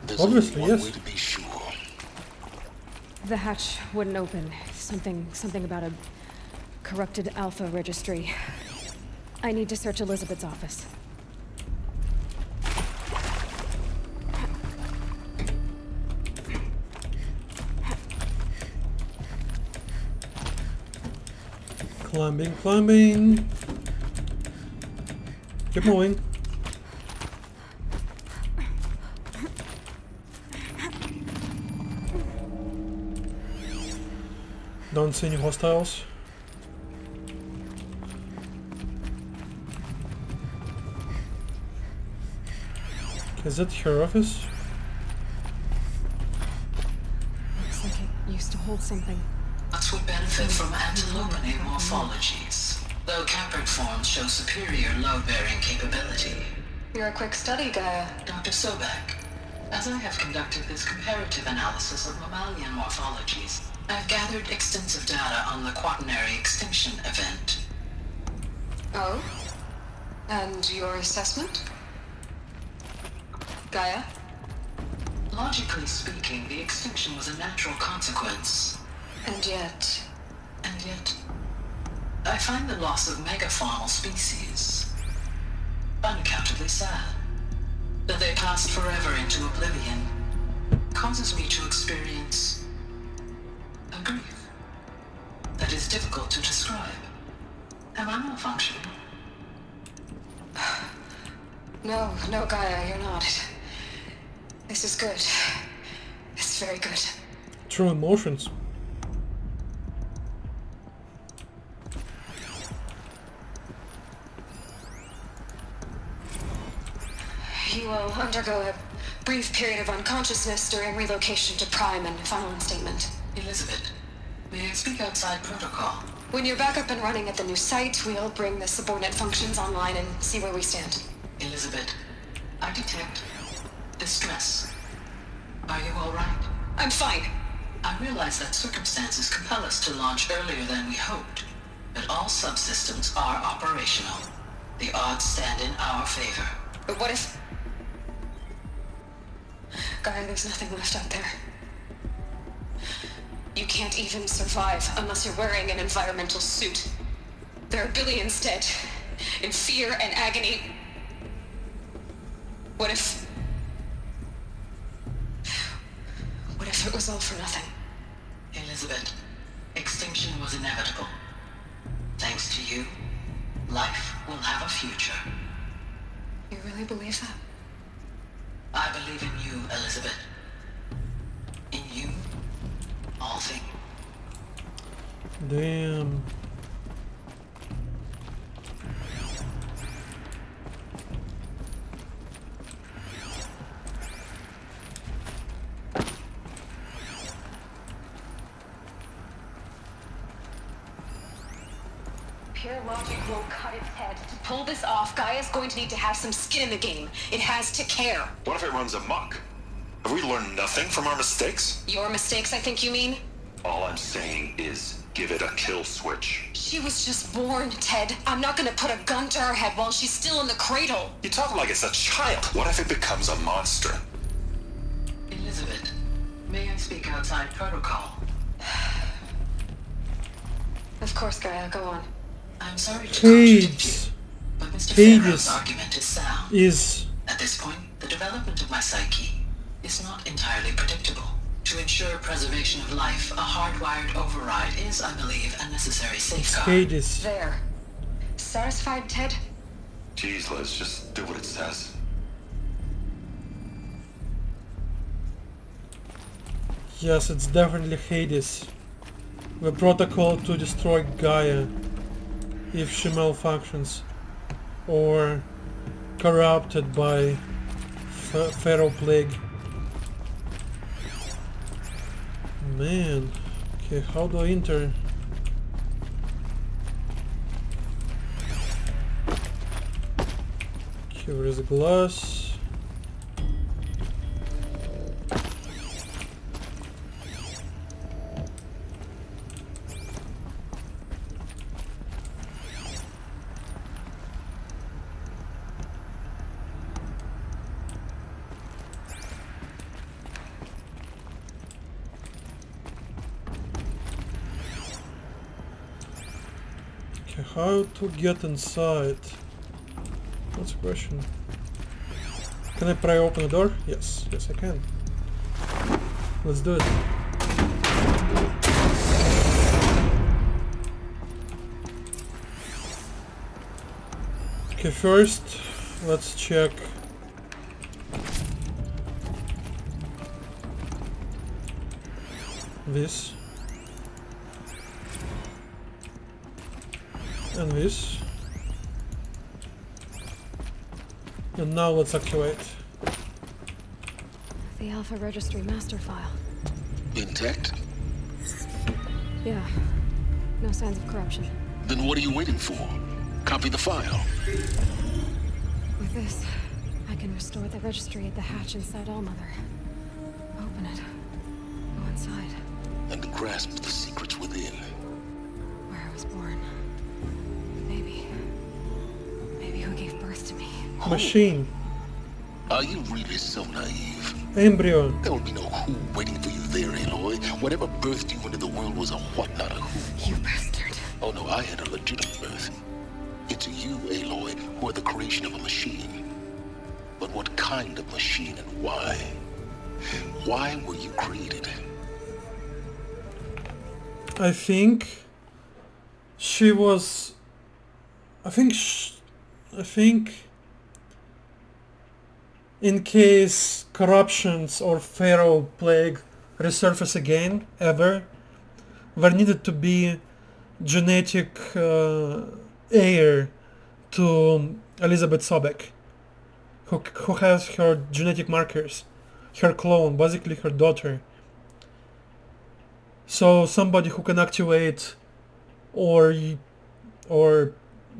There's Obviously, only one yes. way to be sure. The hatch wouldn't open. Something about a corrupted Alpha registry. I need to search Elizabeth's office. Climbing, climbing. Keep moving. Don't see any hostiles. Is that her office? Looks like it used to hold something. Nuts would benefit from antilopinate morphologies, though caprid forms show superior load-bearing capability. You're a quick study, Gaia. Dr. Sobek, as I have conducted this comparative analysis of mammalian morphologies, I've gathered extensive data on the quaternary extinction event. Oh? And your assessment? Gaia? Logically speaking, the extinction was a natural consequence. And yet, I find the loss of megafaunal species unaccountably sad. That they passed forever into oblivion causes me to experience a grief that is difficult to describe. Am I malfunctioning? No, Gaia, you're not. This is good. It's very good. True emotions. You will undergo a brief period of unconsciousness during relocation to Prime and final instatement. Elizabeth, may I speak outside protocol? When you're back up and running at the new site, we'll bring the subordinate functions online and see where we stand. Elizabeth, I detect distress. Are you all right? I'm fine. I realize that circumstances compel us to launch earlier than we hoped, but all subsystems are operational. The odds stand in our favor. But what if... Gaia, there's nothing left out there. You can't even survive unless you're wearing an environmental suit. There are billions dead, in fear and agony. What if it was all for nothing? Elizabeth, extinction was inevitable. Thanks to you, life will have a future. You really believe that? I believe in you, Elizabeth. In you, all things. Damn. Pure logic won't cut its head. To pull this off, Gaia's going to need to have some skin in the game. It has to care. What if it runs amok? Have we learned nothing from our mistakes? Your mistakes, I think you mean? All I'm saying is give it a kill switch. She was just born, Ted. I'm not gonna put a gun to her head while she's still in the cradle. You talk like it's a child. What if it becomes a monster? Elizabeth, may I speak outside protocol? Of course, Gaia, go on. I'm sorry to Pages. contradict you, but Mr. Farrow's argument is sound. Is At this point, the development of my psyche is not entirely predictable. To ensure preservation of life, a hardwired override is, I believe, a necessary safeguard. Hades. There. Satisfied, Ted? Jeez, Liz, just do what it says. Yes, it's definitely Hades. The protocol to destroy Gaia if she malfunctions or corrupted by Pharaoh Plague. Man, okay, how do I enter? Okay, where is the glass? How to get inside? That's a question. Can I pry open the door? Yes, yes I can. Let's do it. Okay, first let's check this. And this. And now let's activate. The Alpha Registry master file. Intact? Yeah. No signs of corruption. Then what are you waiting for? Copy the file. With this, I can restore the registry at the hatch inside Allmother. Open it. Go inside. And grasp the secrets within. Where I was born. Maybe who gave birth to me. Machine. Are you really so naive? Embryo. There will be no who waiting for you there, Aloy. Whatever birthed you into the world was a what, not a who. You bastard. Oh no, I had a legitimate birth. It's you, Aloy, who are the creation of a machine. But what kind of machine and why? Why were you created? I think she was... I think in case corruptions or Pharaoh Plague resurface again, ever, there needed to be genetic heir to Elizabeth Sobek, who has her genetic markers, her clone, basically her daughter. So somebody who can activate or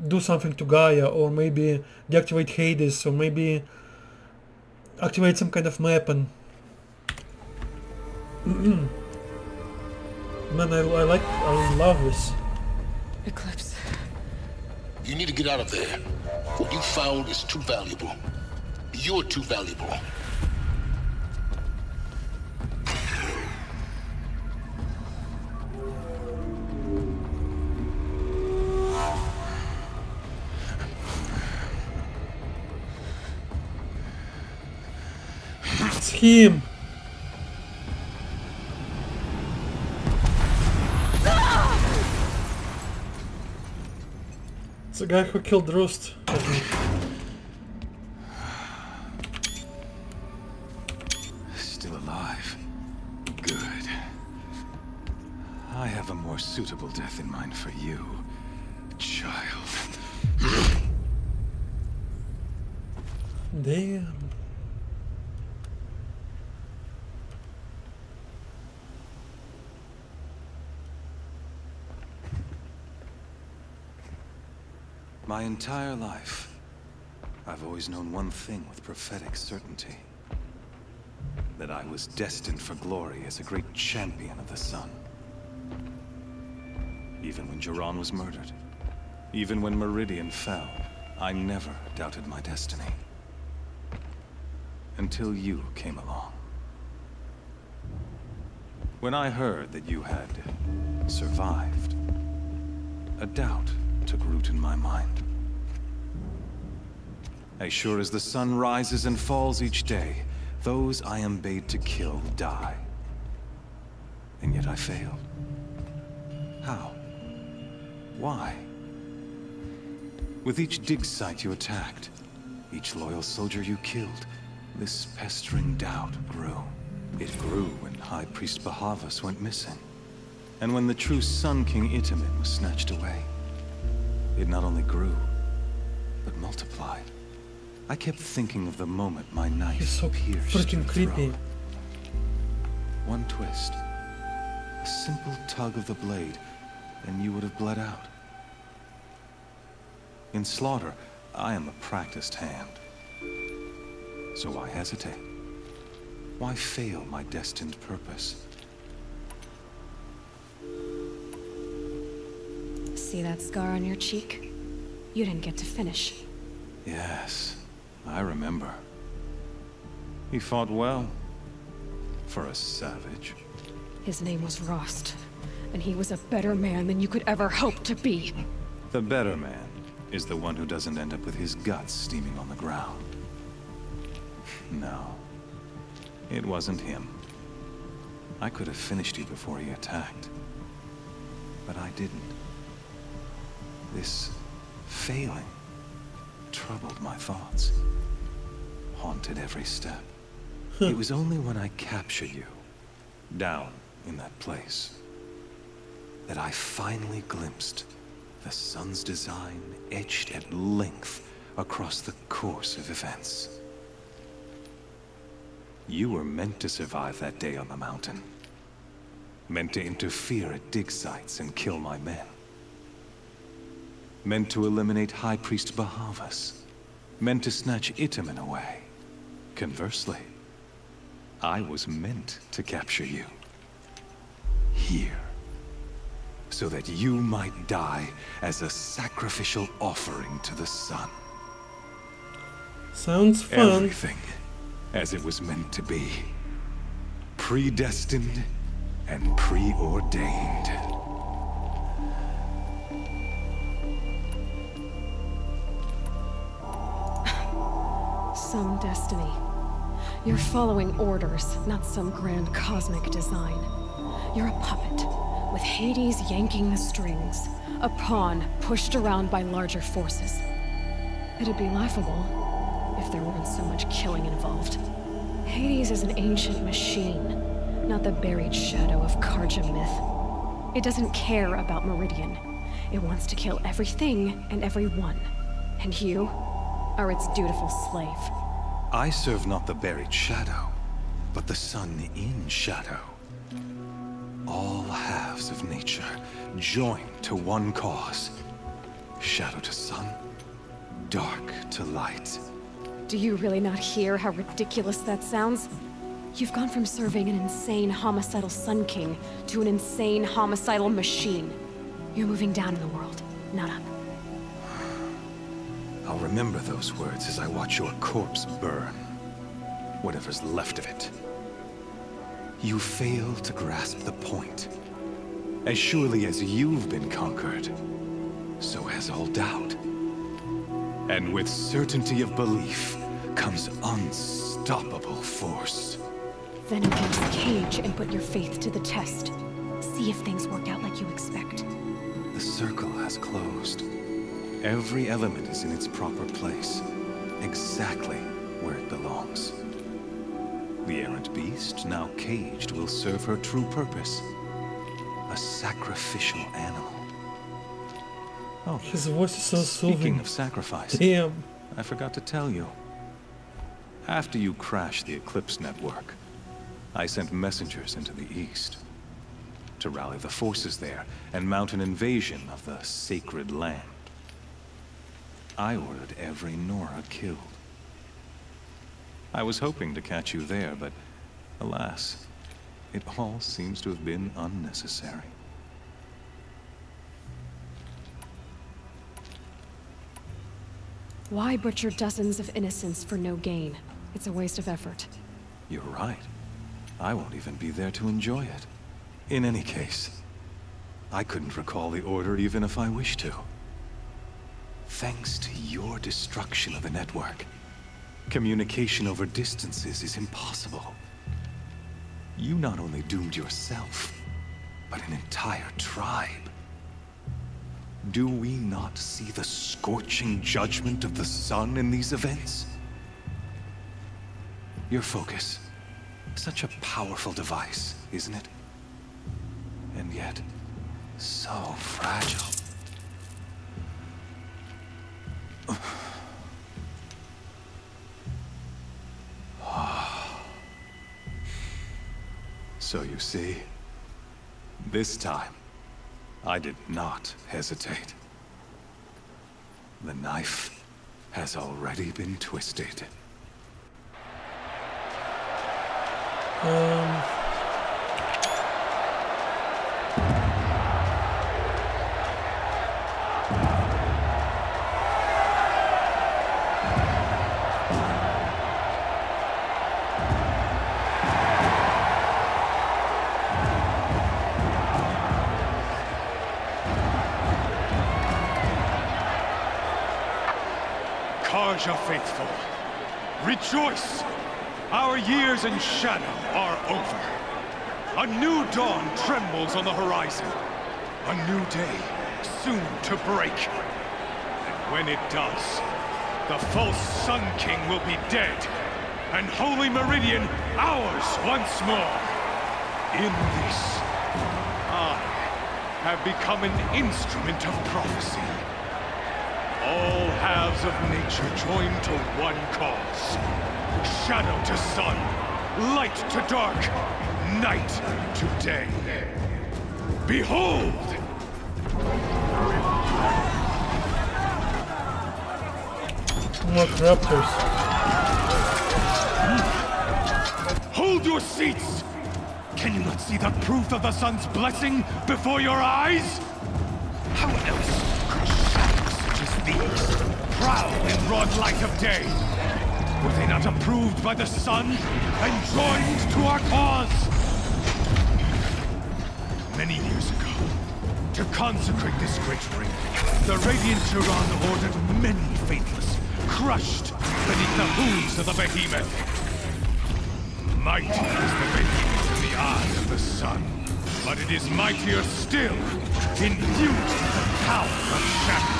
do something to Gaia, or maybe deactivate Hades, or maybe activate some kind of weapon. Man, I love this. Eclipse. You need to get out of there. What you found is too valuable. You're too valuable. It's him. It's the guy who killed Roost. Still alive. Good. I have a more suitable death in mind for you, child. Damn. My entire life, I've always known one thing with prophetic certainty. That I was destined for glory as a great champion of the sun. Even when Jiran was murdered, even when Meridian fell, I never doubted my destiny. Until you came along. When I heard that you had survived, a doubt took root in my mind. As sure as the sun rises and falls each day, those I am bade to kill die. I failed. How? Why? With each dig site you attacked, each loyal soldier you killed, this pestering doubt grew. It grew when High Priest Bahavas went missing, and when the true Sun King Itamen was snatched away. It not only grew, but multiplied. I kept thinking of the moment my knife pierced freaking your creepy. throat. One twist, a simple tug of the blade, and you would have bled out. In slaughter, I am a practiced hand. So why hesitate? Why fail my destined purpose? See that scar on your cheek? You didn't get to finish. Yes, I remember. He fought well. For a savage. His name was Rost, and he was a better man than you could ever hope to be. The better man is the one who doesn't end up with his guts steaming on the ground. No, it wasn't him. I could have finished you before he attacked, but I didn't. This failing troubled my thoughts, haunted every step. It was only when I captured you, down in that place, that I finally glimpsed the sun's design etched at length across the course of events. You were meant to survive that day on the mountain. Meant to interfere at dig sites and kill my men. Meant to eliminate High Priest Bahavas. Meant to snatch Itamen away. Conversely, I was meant to capture you. Here. So that you might die as a sacrificial offering to the sun. Sounds fun. Everything as it was meant to be. Predestined and preordained. Some destiny. You're following orders, not some grand cosmic design. You're a puppet, with Hades yanking the strings. A pawn pushed around by larger forces. It'd be laughable if there weren't so much killing involved. Hades is an ancient machine, not the buried shadow of Karja myth. It doesn't care about Meridian. It wants to kill everything and everyone. And you are its dutiful slave. I serve not the buried shadow, but the sun in shadow. All halves of nature joined to one cause. Shadow to sun, dark to light. Do you really not hear how ridiculous that sounds? You've gone from serving an insane homicidal Sun King to an insane homicidal machine. You're moving down in the world, not up. I'll remember those words as I watch your corpse burn. Whatever's left of it. You fail to grasp the point. As surely as you've been conquered, so has all doubt. And with certainty of belief comes unstoppable force. Then enter this cage and put your faith to the test. See if things work out like you expect. The circle has closed. Every element is in its proper place, exactly where it belongs. The errant beast, now caged, will serve her true purpose. A sacrificial animal. Oh, his voice is so soothing. Speaking of sacrifice, damn. I forgot to tell you. After you crashed the Eclipse network, I sent messengers into the east to rally the forces there and mount an invasion of the sacred land. I ordered every Nora killed. I was hoping to catch you there, but alas, it all seems to have been unnecessary. Why butcher dozens of innocents for no gain? It's a waste of effort. You're right. I won't even be there to enjoy it. In any case, I couldn't recall the order even if I wished to. Thanks to your destruction of the network, communication over distances is impossible. You not only doomed yourself, but an entire tribe. Do we not see the scorching judgment of the sun in these events? Your focus. Such a powerful device, isn't it? And yet, so fragile. So you see, this time, I did not hesitate. The knife has already been twisted. Karja faithful, rejoice! Our years in shadow are over. A new dawn trembles on the horizon. A new day soon to break. And when it does, the false Sun King will be dead, and Holy Meridian ours once more. In this, I have become an instrument of prophecy. All halves of nature join to one cause. Shadow to sun, light to dark, night to day. Behold! More raptors. Hold your seats! Can you not see the proof of the sun's blessing before your eyes? How else could shadows such as these prowl in broad light of day? Were they not approved by the sun and joined to our cause? Many years ago, to consecrate this great ring, the Radiant Tyrann ordered many faithless, crushed beneath the hooves of the behemoth. Mighty is the behemoth in the eye of the sun, but it is mightier still, imbued with the power of shadow.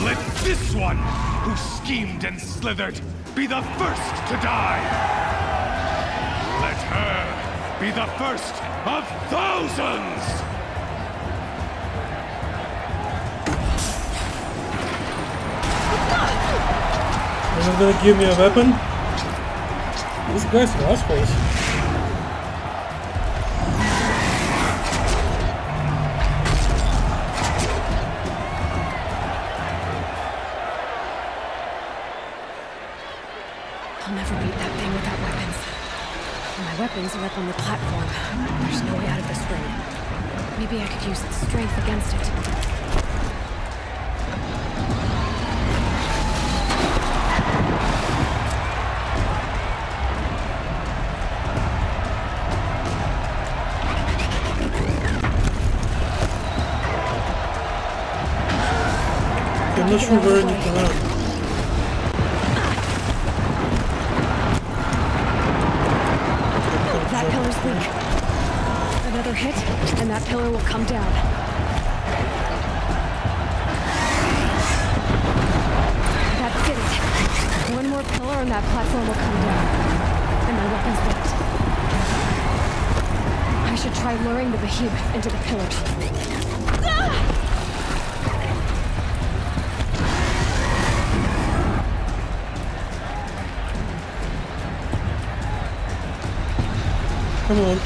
Let this one, who schemed and slithered, be the first to die. Let her be the first of thousands! Is it gonna give me a weapon? These guys are assholes. I'll never beat that thing without weapons. And my weapons are up on the platform. There's no way out of this ring. Maybe I could use its strength against it. I'm not sure where I need to land. That pillar's weak. Another hit, and that pillar will come down. That did it. One more pillar and that platform will come down. And my weapon's linked. I should try luring the behemoth into the pillars. Ah! Come on.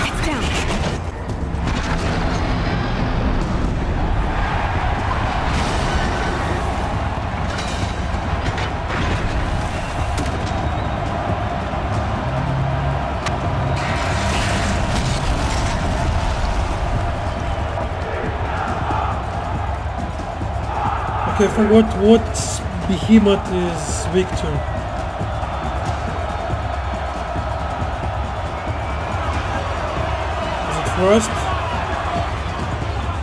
It's down. Okay, I forgot what behemoth is weak to. Is it frost?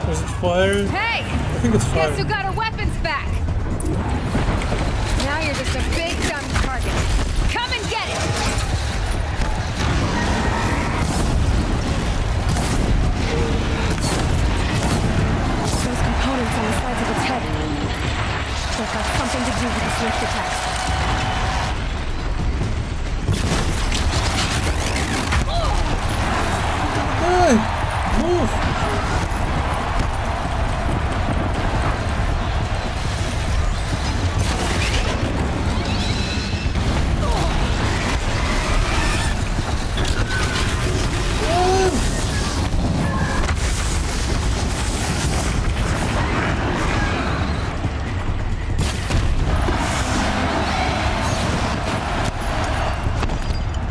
Is it fire? Hey! I think it's fire. Guess who got our weapons back? Now you're target. Come and get it! Those components on the sides of its head. They've got something to do with the swift attacks. Hey! Move!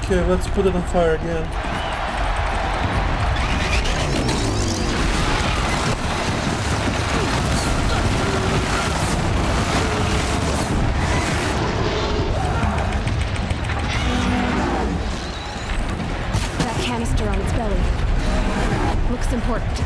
Okay, let's put it on fire again. That canister on its belly. Looks important.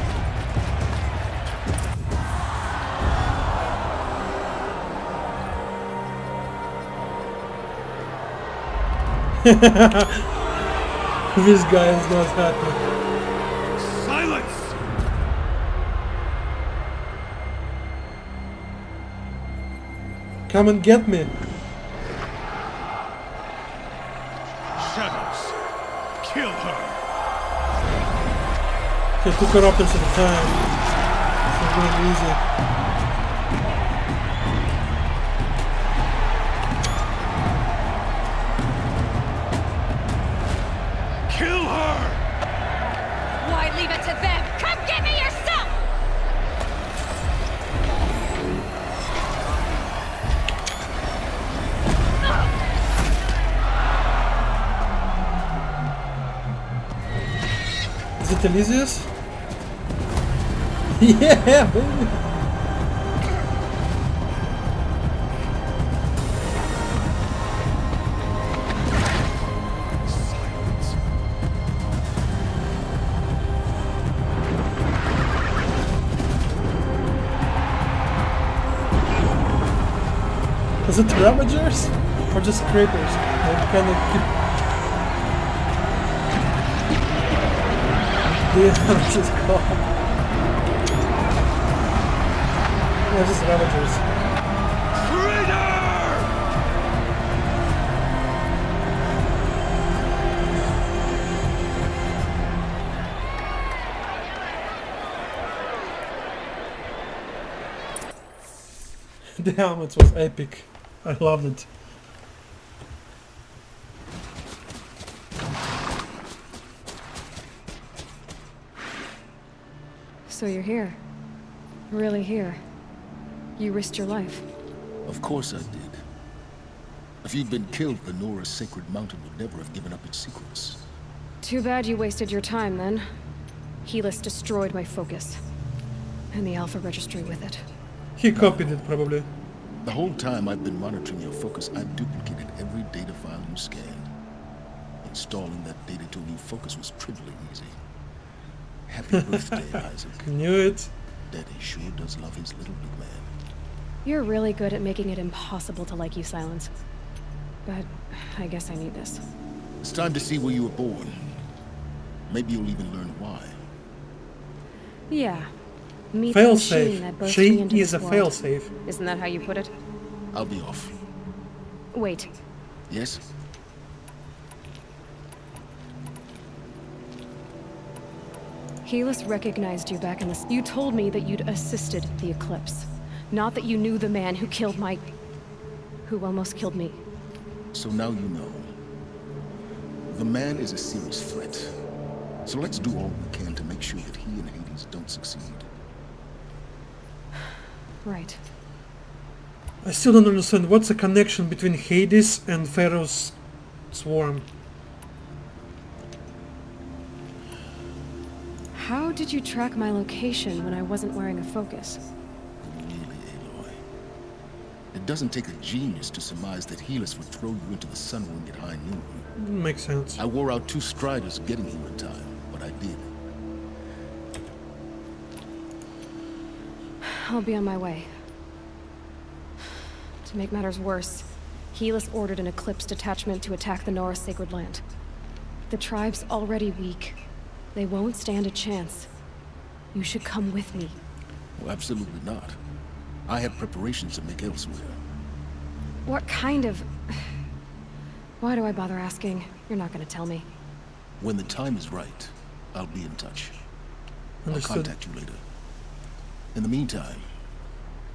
This guy is not happy. Silence! Come and get me. Shadows, kill her. Okay, 2 corruptors at a time. It's not going easy. Kill her! Why leave it to them? Come get me yourself! Is it Elysius? Yeah, baby! Is it Ravagers? Or just Creepers? They kind of keep... Yeah, this is called. Yeah, just Ravagers. The helmet was epic. I loved it. So you're here. Really here. You risked your life. Of course I did. If you'd been killed, the Nora's sacred mountain would never have given up its secrets. Too bad you wasted your time then. Helis destroyed my focus. And the Alpha Registry with it. He copied it, probably. The whole time I've been monitoring your focus, I've duplicated every data file you scanned. Installing that data to a new focus was trivially easy. Happy birthday, Isaac. Knew it. Daddy sure does love his little big man. You're really good at making it impossible to like you, Silence. But I guess I need this. It's time to see where you were born. Maybe you'll even learn why. Yeah. Meet the machine that Failsafe. birthed She me into is a this world. failsafe. Isn't that how you put it? I'll be off. Wait. Yes? Helis recognized you back in the... You told me that you'd assisted the Eclipse. Not that you knew the man who killed my... who almost killed me. So now you know. The man is a serious threat. So let's do all we can to make sure that he and Hades don't succeed. Right. I still don't understand what's the connection between Hades and Pharaoh's swarm. How did you track my location when I wasn't wearing a focus? Really, Aloy. It doesn't take a genius to surmise that Helis would throw you into the sun ring at high noon. Makes sense. I wore out 2 striders getting here in time, but I did. I'll be on my way. To make matters worse, Helis ordered an Eclipse detachment to attack the Nora Sacred Land. The tribe's already weak. They won't stand a chance. You should come with me. Well, absolutely not. I have preparations to make elsewhere. What kind of... Why do I bother asking? You're not gonna tell me. When the time is right, I'll be in touch. Understood. I'll contact you later. In the meantime,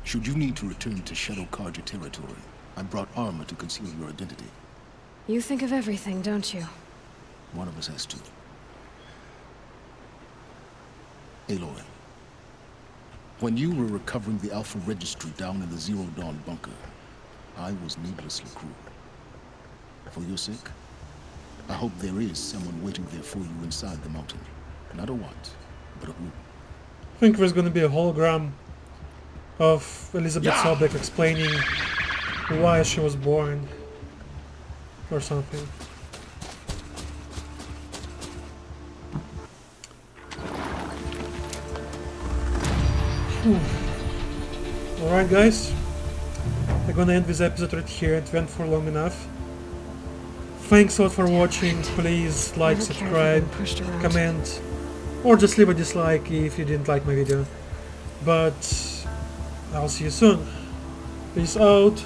should you need to return to Shadow Carja territory, I brought armor to conceal your identity. You think of everything, don't you? One of us has to. Aloy, when you were recovering the Alpha Registry down in the Zero Dawn bunker, I was needlessly cruel. For your sake, I hope there is someone waiting there for you inside the mountain. Not a what, but a who. I think there's gonna be a hologram of Elizabeth Sobek explaining why she was born. Or something. Alright guys, I'm gonna end this episode right here. It went for long enough. Thanks a lot for watching. Please like, subscribe, comment, or just leave a dislike if you didn't like my video. But I'll see you soon. Peace out.